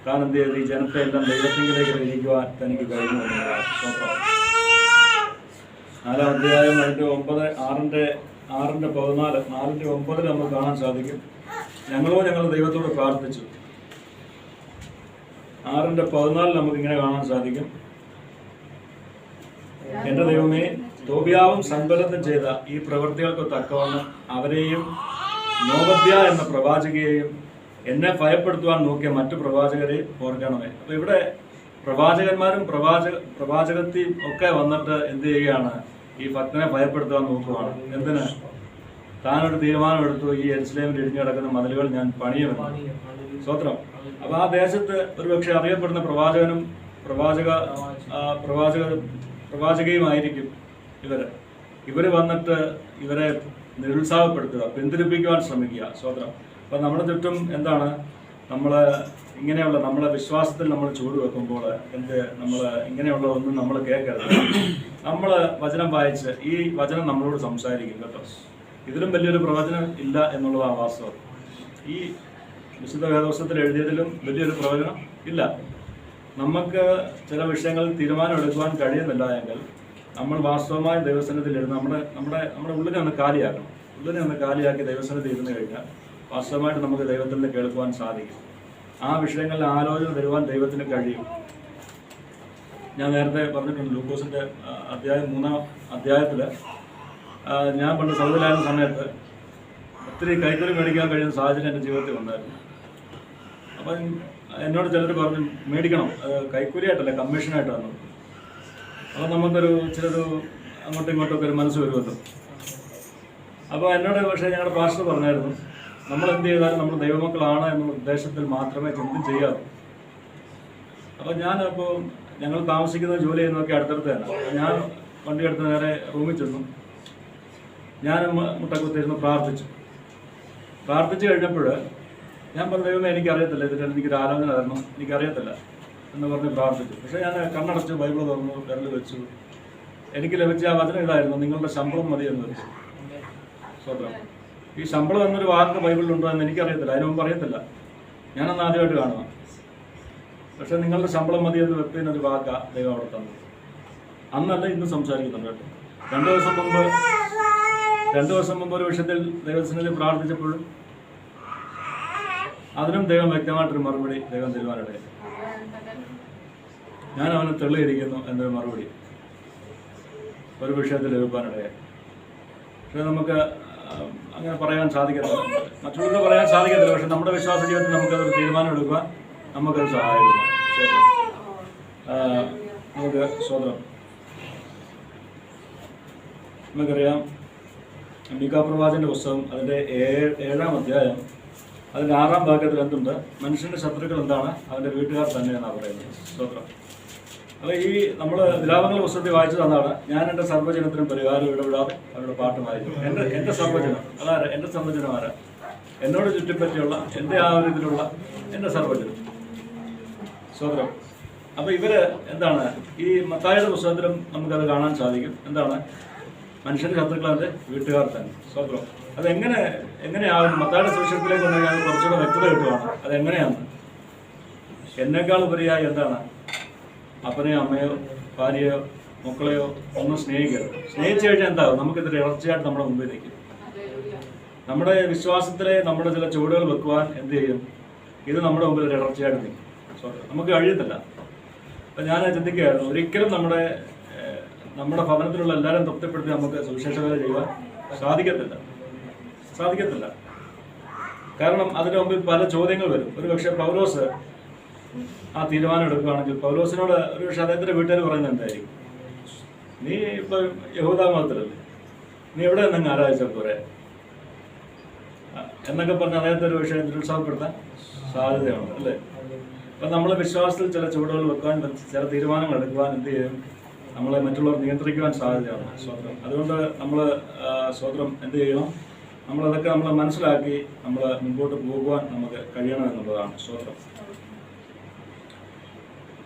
താൻ എന്ത് ചെയ്ത് ഈ ജനത്തെ എല്ലാം ദൈവത്തിലേക്ക് ഗ്രഹിക്കുവാൻ തനിക്ക് കഴിഞ്ഞു എന്നുള്ളതാണ്. സ്തോത്രം. 4-ാം അധ്യായം അതിൻ്റെ 6-14 4-9 നമുക്ക് കാണാൻ സാധിക്കും. ഞങ്ങൾ ദൈവത്തോട് പ്രാർത്ഥിച്ചു. 6-14 നമുക്ക് ഇങ്ങനെ കാണാൻ സാധിക്കും. എൻ്റെ ദൈവമേ, തോബിയാവും സൻബല്ലത്തും ചെയ്ത ഈ പ്രവൃത്തികൾക്ക് തക്കവണ്ണം അവരെയും നോവദ്യ എന്ന പ്രവാചകയെയും എന്നെ ഭയപ്പെടുത്തുവാൻ നോക്കിയ മറ്റു പ്രവാചകരെയും ഓർക്കണമേ. അപ്പോൾ ഇവിടെ പ്രവാചകന്മാരും പ്രവാചകത്തെയും ഒക്കെ വന്നിട്ട് എന്ത് ചെയ്യുകയാണ്? ഈ ഭക്തനെ ഭയപ്പെടുത്തുവാൻ നോക്കുവാണ്. എന്തിന്? താനൊരു തീരുമാനമെടുത്തു, ഈ യെരുശലേമിൽ ഇടിഞ്ഞു കിടക്കുന്ന മതിലുകൾ ഞാൻ പണിയുമെന്ന്. സ്തോത്രം. അപ്പോൾ ആ ദേശത്ത് ഒരുപക്ഷെ അറിയപ്പെടുന്ന പ്രവാചകനും പ്രവാചകയുമായിരിക്കും ഇവര് വന്നിട്ട് ഇവരെ നിരുത്സാഹപ്പെടുത്തുക, പിന്തിരിപ്പിക്കുവാൻ ശ്രമിക്കുക. സ്തോത്രം. അപ്പം നമ്മുടെ ചുറ്റും എന്താണ്? ഇങ്ങനെയുള്ള നമ്മളെ വിശ്വാസത്തിൽ നമ്മൾ ചൂട് വെക്കുമ്പോൾ നമ്മൾ ഇങ്ങനെയുള്ളതൊന്നും നമ്മൾ കേൾക്കരുത്. നമ്മൾ വചനം വായിച്ച് ഈ വചനം നമ്മളോട് സംസാരിക്കും കേട്ടോ. ഇതിലും വലിയൊരു പ്രവചനം ഇല്ല എന്നുള്ളതാണ് വാസ്തവം. ഈ വിശുദ്ധ വേദപുസ്തകത്തിൽ എഴുതിയതിലും വലിയൊരു പ്രവചനം ഇല്ല. നമുക്ക് ചില വിഷയങ്ങളിൽ തീരുമാനമെടുക്കുവാൻ കഴിയുന്നില്ല എങ്കിൽ നമ്മൾ വാസ്തവമായി ദൈവസന്നിധിയിൽ ഇരുന്ന് നമ്മുടെ ഉള്ളിനെ ഒന്ന് കാലിയാക്കണം. ഉള്ളിനെ ഒന്ന് കാലിയാക്കി ദൈവസന്നിധി ഇരുന്ന് കഴിഞ്ഞാൽ വാസ്തവമായിട്ട് നമുക്ക് ദൈവത്തിൽ നിന്ന് കേൾക്കുവാൻ സാധിക്കും. ആ വിഷയങ്ങളിൽ ആലോചന തരുവാൻ ദൈവത്തിന് കഴിയും. ഞാൻ നേരത്തെ പറഞ്ഞിട്ടുണ്ട്, ലൂക്കോസിൻ്റെ 3-ാം അധ്യായത്തിൽ ഞാൻ പണ്ട് സൗദിയിലായിരുന്ന സമയത്ത് ഒത്തിരി കൈക്കൂലി മേടിക്കാൻ കഴിയുന്ന സാഹചര്യം എൻ്റെ ജീവിതത്തിൽ ഉണ്ടായിരുന്നു. അപ്പം എന്നോട് ചിലർ പറഞ്ഞു മേടിക്കണം, കൈക്കൂലിയായിട്ടല്ല കമ്മീഷനായിട്ട് വന്നു. അപ്പോൾ നമുക്കൊരു ചിലത് അങ്ങോട്ടും ഇങ്ങോട്ടൊക്കെ ഒരു മനസ്സ് വരുമല്ലോ. അപ്പോൾ എന്നോട് പക്ഷേ ഞങ്ങളുടെ പാസ്റ്റർ പറഞ്ഞായിരുന്നു, നമ്മൾ എന്ത് ചെയ്താലും നമ്മൾ ദൈവമക്കളാണ് എന്നുള്ള ഉദ്ദേശത്തിൽ മാത്രമേ ചിന്ത ചെയ്യാവൂ. അപ്പോൾ ഞാനപ്പോൾ ഞങ്ങൾ താമസിക്കുന്ന ജോലി ചെയ്യുന്നതൊക്കെ അടുത്തടുത്ത് തന്നെ. ഞാൻ വണ്ടി എടുത്ത് നേരെ റൂമിൽ ചെന്നു. ഞാൻ മുട്ടക്കുത്തിരുന്ന് പ്രാർത്ഥിച്ചു കഴിഞ്ഞപ്പോൾ ഞാൻ പറഞ്ഞ ദൈവമേ എനിക്കറിയത്തില്ല, ഇതിൽ എനിക്കൊരു ആലോചന തരണം, എനിക്കറിയത്തില്ല എന്ന് പറഞ്ഞ് പ്രാർത്ഥിച്ചു. പക്ഷേ ഞാൻ കണ്ണടച്ചു, ബൈബിൾ തുറന്നു, വിരൽ വെച്ചു. എനിക്ക് ലഭിച്ച ആ വചനം ഇതായിരുന്നു, നിങ്ങളുടെ ശമ്പളം മതി എന്ന് വെച്ചു. സ്വന്തം ഈ ശമ്പളം എന്നൊരു വാക്ക് ബൈബിളിലുണ്ടോ എന്ന് എനിക്കറിയത്തില്ല, അതിന് മുമ്പ് അറിയത്തില്ല. ഞാനന്ന് ആദ്യമായിട്ട് കാണുക. പക്ഷെ നിങ്ങളുടെ ശമ്പളം മതി എന്ന് വെപ്പിനൊരു വാക്കാ ദൈവം അവിടെ തന്നു. അന്നല്ല ഇന്ന് സംസാരിക്കുന്നുണ്ട് കേട്ടോ. 2 ദിവസം മുമ്പ് ഒരു വിഷയത്തിൽ ദൈവത്തിനെതിരെ പ്രാർത്ഥിച്ചപ്പോഴും അതിനും ദൈവം വ്യക്തമായിട്ടൊരു മറുപടി ദൈവം തരുവാനിടയിൽ. ഞാൻ അവനെ തെളിയിരിക്കുന്നു എന്നൊരു മറുപടി ഒരു വിഷയത്തിൽ ലഭിക്കാനിടയായി. പക്ഷെ നമുക്ക് അങ്ങനെ പറയാൻ സാധിക്കത്തില്ല, മറ്റുള്ളവർക്ക് പറയാൻ സാധിക്കത്തില്ല. പക്ഷെ നമ്മുടെ വിശ്വാസ ജീവിതത്തിൽ നമുക്കതൊരു തീരുമാനം എടുക്കുവാൻ നമുക്കത് സഹായിക്കുന്നു. നമുക്ക് സ്വതന്ത്രം. നമുക്കറിയാം മീഖാ പ്രവാചകന്റെ പുസ്തകം അതിൻ്റെ 7-ാം അധ്യായം അതിൻ്റെ 6-ാം വാക്യത്തിൽ എന്തുണ്ട്? മനുഷ്യന്റെ ശത്രുക്കൾ എന്താണ്? അവൻ്റെ വീട്ടുകാർ തന്നെയാണ് പറയുന്നത്. സ്തോത്രം. അപ്പോൾ ഈ നമ്മൾ വിലാപങ്ങളുടെ പുസ്തകത്തിൽ വായിച്ചതാണ്, ഞാൻ എൻ്റെ സർവ്വജനത്തിനും പരിഹാരം ഇടപെടാതെ അവരുടെ പാട്ടുമായിരുന്നു. എൻ്റെ സർവ്വജനം അതാരാ? എൻ്റെ സർവ്വജനം ആരാ? എന്നോട് ചുറ്റിപ്പറ്റിയുള്ള എൻ്റെ ആ ഒരു ഇതിലുള്ള എൻ്റെ സർവ്വജനം. സ്തോത്രം. അപ്പോൾ ഇവര് എന്താണ്? ഈ മത്തായിയുടെ പുസ്തകത്തിലും നമുക്കത് കാണാൻ സാധിക്കും. എന്താണ്? മനുഷ്യന്റെ ശത്രുക്കൾ അവൻ്റെ വീട്ടുകാർ തന്നെ. സ്തോത്രം. എങ്ങനെയാവും? മത്തായിയുടെ സുവിശേഷത്തിലേക്ക് വന്നാൽ ഞാൻ കുറച്ചുകൂടെ വ്യക്തത കിട്ടുവാണ് അതെങ്ങനെയാണ്. എന്നേക്കാൾ ഉപരിയായി എന്താണ്? അപ്പനെയോ അമ്മയോ ഭാര്യയോ മക്കളെയോ ഒന്നും സ്നേഹിക്കരുത്. സ്നേഹിച്ചു കഴിഞ്ഞാൽ എന്താകും? നമുക്കിതൊരു ഇറച്ചിയായിട്ട് നമ്മുടെ മുമ്പിൽ നിൽക്കും. നമ്മുടെ വിശ്വാസത്തിലെ നമ്മുടെ ചില ചുവടുകൾ വെക്കുവാൻ എന്ത് ചെയ്യും? ഇത് നമ്മുടെ മുമ്പിൽ ഒരു ഇറച്ചിയായിട്ട് നിൽക്കും. നമുക്ക് കഴിയത്തില്ല. അപ്പം ഞാൻ ചിന്തിക്കുകയായിരുന്നു, ഒരിക്കലും നമ്മുടെ ഭവനത്തിലുള്ള എല്ലാവരും തൃപ്തിപ്പെടുത്തി നമുക്ക് സുവിശേഷ വേല ചെയ്യുവാൻ സാധിക്കത്തില്ല. കാരണം അതിന് മുമ്പിൽ പല ചോദ്യങ്ങൾ വരും. ഒരു പക്ഷേ പൗലോസ് ആ തീരുമാനം എടുക്കുകയാണെങ്കിൽ പൗലോസിനോട് ഒരു പക്ഷേ അദ്ദേഹത്തിൻ്റെ വീട്ടുകാർ പറയുന്നത് എന്തായിരിക്കും? നീ ഇപ്പോൾ യഹൂദ മതത്തിലല്ലേ, നീ എവിടെ നിങ്ങൾ ആരാധിച്ചാൽ പോരെ എന്നൊക്കെ പറഞ്ഞ് അദ്ദേഹത്തെ ഒരു വിഷയം നിരുത്സാഹപ്പെടുത്താൻ സാധ്യതയുണ്ട് അല്ലേ? അപ്പം നമ്മൾ വിശ്വാസത്തിൽ ചില ചുവടുകൾ വെക്കാൻ, ചില തീരുമാനങ്ങൾ എടുക്കുവാൻ എന്ത് ചെയ്യും, നമ്മളെ മറ്റുള്ളവർ നിയന്ത്രിക്കുവാൻ സാധ്യതയാണ് സ്വതന്ത്രം. അതുകൊണ്ട് നമ്മൾ സ്വതന്ത്രം എന്ത് ചെയ്യണം, നമ്മളതൊക്കെ നമ്മൾ മനസ്സിലാക്കി നമ്മൾ മുമ്പോട്ട് പോകുവാൻ നമുക്ക് കഴിയണം എന്നുള്ളതാണ് സ്വതന്ത്രം.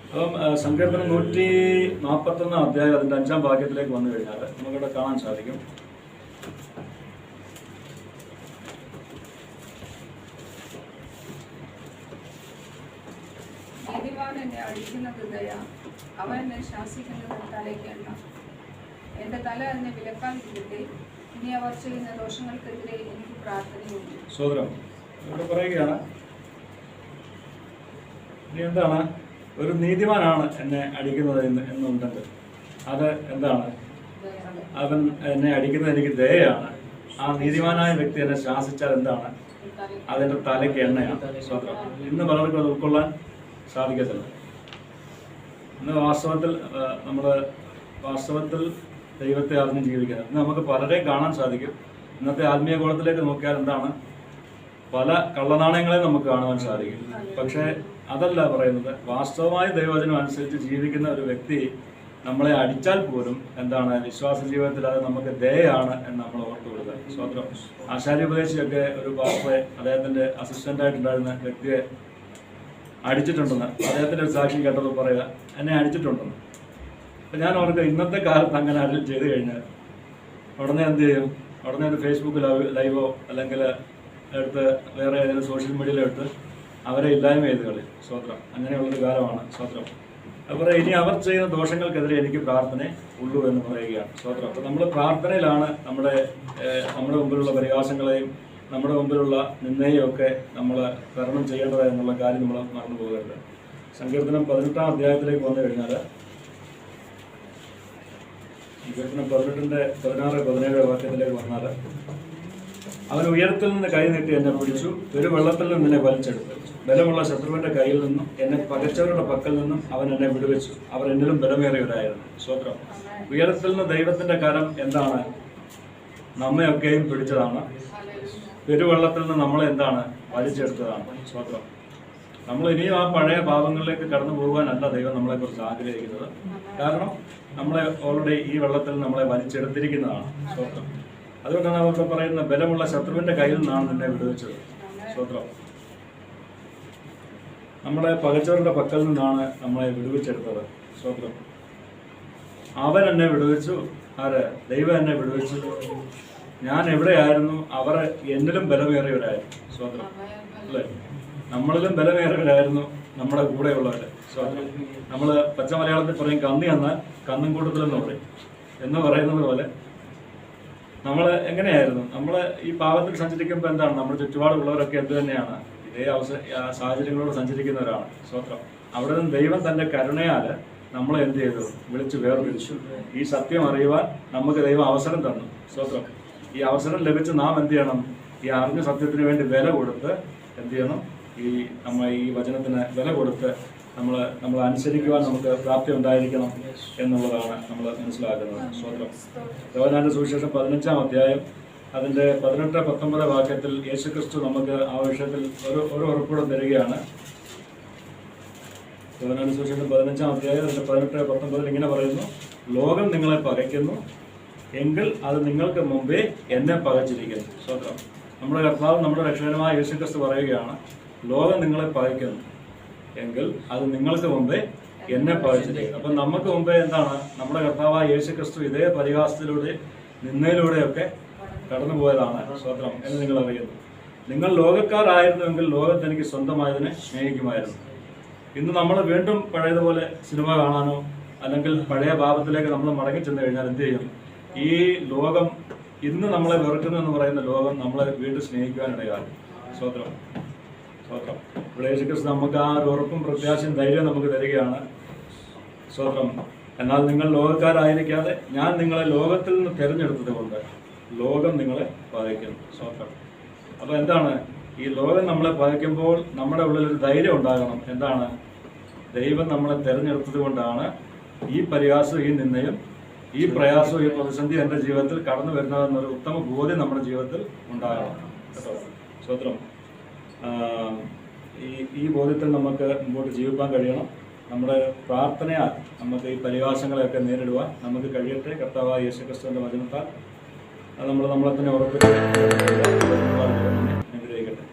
അപ്പം സങ്കീർത്തനം 141 അധ്യായം അതിൻ്റെ 5-ാം വാക്യത്തിലേക്ക് വന്നു കഴിഞ്ഞാൽ നമുക്കിവിടെ കാണാൻ സാധിക്കും. നീതിമാൻ എന്നെ അടിക്കുന്നത് ദയ, അവൻ എന്നെ ശാസിക്കുന്നത് തലയ്ക്ക് എണ്ണ. എന്റെ തല അതിനെ വിലക്കാതിരിക്കട്ടെ, ഇനി അവർ ചെയ്യുന്ന ദോഷങ്ങൾക്കെതിരെ എനിക്ക് പ്രാർത്ഥനയുണ്ട്. സ്വതന്ത്രം ഇവിടെ പറയുകയാണ്, ഇനി എന്താണ്, ഒരു നീതിമാനാണ് എന്നെ അടിക്കുന്നത് എന്നുണ്ടെങ്കിൽ അത് എന്താണ്, അവൻ എന്നെ അടിക്കുന്നത് എനിക്ക് ദയയാണ്. ആ നീതിമാനായ വ്യക്തി എന്നെ ശാസിച്ചാൽ എന്താണ്, അതിൻ്റെ തലയ്ക്ക് എണ്ണയാണ്. സ്വതന്ത്രം ഇന്ന് പലർക്കും അത് ഉൾക്കൊള്ളാൻ സാധിക്കത്തില്ല. ഇന്ന് വാസ്തവത്തിൽ ദൈവത്തെ അറിഞ്ഞ് ജീവിക്കുന്നത് ഇന്ന് നമുക്ക് പലരെയും കാണാൻ സാധിക്കും. ഇന്നത്തെ ആത്മീയ കോളത്തിലേക്ക് നോക്കിയാൽ എന്താണ്, പല കള്ളനാണയങ്ങളെ നമുക്ക് കാണുവാൻ സാധിക്കും. പക്ഷേ അതല്ല പറയുന്നത്, വാസ്തവമായ ദൈവവചനം അനുസരിച്ച് ജീവിക്കുന്ന ഒരു വ്യക്തി നമ്മളെ അടിച്ചാൽ പോലും എന്താണ്, വിശ്വാസ ജീവിതത്തിൽ അത് നമുക്ക് ദയയാണ് എന്ന് നമ്മൾ ഓർത്തു കൊടുക്കുക. സ്വതന്ത്രം ആശാര്യോപദേശിയൊക്കെ ഒരു പാസ്റ്ററെ അദ്ദേഹത്തിൻ്റെ അസിസ്റ്റൻ്റായിട്ടുണ്ടായിരുന്ന വ്യക്തിയെ അടിച്ചിട്ടുണ്ടെന്ന് അദ്ദേഹത്തിൻ്റെ ഒരു സാക്ഷി കേട്ടപ്പോൾ പറയുക, എന്നെ അടിച്ചിട്ടുണ്ടെന്ന്. അപ്പം ഞാൻ ഓർക്കുക, ഇന്നത്തെ കാലത്ത് അങ്ങനെ ആരെങ്കിലും ചെയ്തു കഴിഞ്ഞാൽ ഉടനെ എന്ത് ചെയ്യും, ഉടനെ ഒരു ഫേസ്ബുക്ക് ലൈവോ അല്ലെങ്കിൽ എടുത്ത് വേറെ ഏതെങ്കിലും സോഷ്യൽ മീഡിയയിലോ എടുത്ത് അവരെ ഇല്ലായ്മ ചെയ്ത് കളി. സ്വതന്ത്രം അങ്ങനെയുള്ളൊരു കാലമാണ് സ്വതന്ത്രം. അതുപോലെ ഇനി അവർ ചെയ്യുന്ന ദോഷങ്ങൾക്കെതിരെ എനിക്ക് പ്രാർത്ഥന ഉള്ളൂ എന്ന് പറയുകയാണ് സ്വതന്ത്രം. അപ്പം നമ്മൾ പ്രാർത്ഥനയിലാണ് നമ്മുടെ മുമ്പിലുള്ള പരിഹാസങ്ങളെയും നമ്മുടെ മുമ്പിലുള്ള നിന്ദയും ഒക്കെ നമ്മൾ തരണം ചെയ്യേണ്ടത് എന്നുള്ള കാര്യം നമ്മൾ മറന്നു പോകരുത്. സങ്കീർത്തനം 18-ാം അധ്യായത്തിലേക്ക് വന്നു കഴിഞ്ഞാൽ സങ്കീർത്തനം 18-ന്റെ 16-17 വാക്യത്തിലേക്ക് വന്നാൽ, അവൻ ഉയരത്തിൽ നിന്ന് കൈ നീട്ടി എന്നെ പിടിച്ചു, ഒരു വെള്ളത്തിൽ നിന്ന് എന്നെ വലിച്ചെടുത്തു. ബലമുള്ള ശത്രുവിന്റെ കയ്യിൽ നിന്നും എന്നെ പകച്ചവരുടെ പക്കൽ നിന്നും അവൻ എന്നെ വിടുവിച്ചു. അവർ എന്നിലും ബലമേറിയവരായിരുന്നു. സ്വതന്ത്രം ഉയരത്തിൽ നിന്ന് ദൈവത്തിന്റെ കരം എന്താണ്, നമ്മയൊക്കെയും പിടിച്ചതാണ്. പെരുവെള്ളത്തിൽ നിന്ന് നമ്മളെ എന്താണ്, വലിച്ചെടുത്തതാണ്. സ്വതന്ത്രം നമ്മൾ ഇനിയും ആ പഴയ പാപങ്ങളിലേക്ക് കടന്നു പോകാനല്ല ദൈവം നമ്മളെക്കുറിച്ച് ആഗ്രഹിക്കുന്നത്. കാരണം നമ്മളെ ഓൾറെഡി ഈ വെള്ളത്തിൽ നമ്മളെ വലിച്ചെടുത്തിരിക്കുന്നതാണ്. സ്വതന്ത്രം അതുകൊണ്ടാണ് അവർക്ക് പറയുന്നത്, ബലമുള്ള ശത്രുവിന്റെ കയ്യിൽ നിന്നാണ് നിന്നെ വിടുവിച്ചത്. സ്വതന്ത്രം നമ്മളെ പകച്ചവരുടെ പക്കൽ നിന്നാണ് നമ്മളെ വിടുവിച്ചെടുത്തത്. സ്വതന്ത്രം അവൻ എന്നെ വിടുവിച്ചു. ആര്? ദൈവം എന്നെ വിടുവിച്ചു. ഞാൻ എവിടെയായിരുന്നു, അവർ എന്നിലും ബലമേറിയവരായിരുന്നു. സ്വതന്ത്രം അല്ലേ? നമ്മളിലും ബലമേറിയവരായിരുന്നു നമ്മുടെ കൂടെയുള്ളവർ. സ്വതന്ത്രം നമ്മൾ പച്ച മലയാളത്തിൽ പറയും, കന്നി എന്നാൽ കന്നും കൂട്ടത്തിലെന്ന് പറയും എന്ന് പറയുന്നത് പോലെ നമ്മൾ എങ്ങനെയായിരുന്നു, നമ്മൾ ഈ പാപത്തിൽ സഞ്ചരിക്കുമ്പോൾ എന്താണ്, നമ്മുടെ ചുറ്റുപാടുള്ളവരൊക്കെ എന്ത് തന്നെയാണ്, ഇതേ സാഹചര്യങ്ങളോട് സഞ്ചരിക്കുന്നവരാണ്. സ്വതന്ത്രം അവിടെ നിന്ന് ദൈവം തൻ്റെ കരുണയാൽ നമ്മളെ എന്ത് ചെയ്തു, വിളിച്ച് വേർതിരിച്ചു. ഈ സത്യം അറിയുവാൻ നമുക്ക് ദൈവം അവസരം തന്നു. സ്വതന്ത്രം ഈ അവസരം ലഭിച്ച് നാം എന്ത് ചെയ്യണം, ഈ അറിഞ്ഞ സത്യത്തിന് വേണ്ടി വില കൊടുത്ത് എന്ത് ചെയ്യണം, ഈ വചനത്തിന് വില കൊടുത്ത് നമ്മൾ അനുസരിക്കുവാൻ നമുക്ക് പ്രാപ്തി ഉണ്ടായിരിക്കണം എന്നുള്ളതാണ് നമ്മൾ മനസ്സിലാക്കുന്നത്. സ്വതന്ത്രം യോഹന്നാന്റെ സുവിശേഷം 15-ാം അധ്യായം അതിൻ്റെ 18-19 വാക്യത്തിൽ യേശുക്രിസ്തു നമുക്ക് ആ വിഷയത്തിൽ ഒരു ഉറപ്പുകൂടെ തരികയാണ്. യോഹന്നാന്റെ സുവിശേഷം 15-ാം അധ്യായം അതിൻ്റെ 18-19 ഇങ്ങനെ പറയുന്നു, ലോകം നിങ്ങളെ പകയ്ക്കുന്നു, എങ്കിൽ അത് നിങ്ങൾക്ക് മുമ്പേ എന്നെ പകച്ചിരിക്കുന്നു. സ്വതന്ത്രം നമ്മുടെ കർത്താവ് നമ്മുടെ രക്ഷകനുമായ യേശുക്രിസ്തു പറയുകയാണ്, ലോകം നിങ്ങളെ പകയ്ക്കുന്നു, എങ്കിൽ അത് നിങ്ങൾക്ക് മുമ്പേ എന്നെ പകച്ചിരിക്കുന്നു. അപ്പം നമുക്ക് മുമ്പേ എന്താണ്, നമ്മുടെ കർത്താവായ യേശുക്രിസ്തു ഇതേ പരിഹാസത്തിലൂടെ നിന്നയിലൂടെയൊക്കെ കടന്നു പോയതാണ്. സ്വതന്ത്രം എന്ന് നിങ്ങൾ അറിയുന്നു. നിങ്ങൾ ലോകക്കാരായിരുന്നുവെങ്കിൽ ലോകത്ത് എനിക്ക് സ്വന്തമായതിനെ സ്നേഹിക്കുമായിരുന്നു. ഇന്ന് നമ്മൾ വീണ്ടും പഴയതുപോലെ സിനിമ കാണാനോ അല്ലെങ്കിൽ പഴയ പാപത്തിലേക്ക് നമ്മൾ മടങ്ങി ചെന്ന് കഴിഞ്ഞാൽ എന്ത് ചെയ്യും, ഈ ലോകം ഇന്ന് നമ്മളെ വെറുക്കുന്നു എന്ന് പറയുന്ന ലോകം നമ്മളെ വീണ്ടും സ്നേഹിക്കുവാനിടയാണ്. സ്വതന്ത്രം സ്വതന്ത്രം ഇവിടെ യേശുക്രിസ്തു നമുക്ക് ആ ഒരു ഉറപ്പും പ്രത്യാശയും ധൈര്യം നമുക്ക് തരികയാണ്. സ്വതന്ത്രം എന്നാൽ നിങ്ങൾ ലോകക്കാരായിരിക്കാതെ ഞാൻ നിങ്ങളെ ലോകത്തിൽ നിന്ന് തിരഞ്ഞെടുത്തത് കൊണ്ട് ലോകം നിങ്ങളെ പകയ്ക്കുന്നു. സ്വതന്ത്രം അപ്പോൾ എന്താണ്, ഈ ലോകം നമ്മളെ പകയ്ക്കുമ്പോൾ നമ്മുടെ ഉള്ളിലൊരു ധൈര്യം ഉണ്ടാകണം. എന്താണ്, ദൈവം നമ്മളെ തിരഞ്ഞെടുത്തത് കൊണ്ടാണ് ഈ പരിഹാസം ഈ നിന്നയും ഈ പ്രയാസവും ഈ പ്രതിസന്ധി എൻ്റെ ജീവിതത്തിൽ കടന്നു വരുന്നതെന്നൊരു ഉത്തമ ബോധ്യം നമ്മുടെ ജീവിതത്തിൽ ഉണ്ടാകണം കേട്ടോ. സ്വത്രം ഈ ബോധ്യത്തിൽ നമുക്ക് മുമ്പോട്ട് ജീവിക്കാൻ കഴിയണം. നമ്മുടെ പ്രാർത്ഥനയാൽ നമുക്ക് ഈ പരിഹാസങ്ങളെയൊക്കെ നേരിടുവാൻ നമുക്ക് കഴിയട്ടെ. കർത്താവായ യേശുക്രിസ്തുവിൻ്റെ വചനത്താൽ നമ്മളെ തന്നെ ഉറപ്പിച്ച് അനുഗ്രഹിക്കട്ടെ.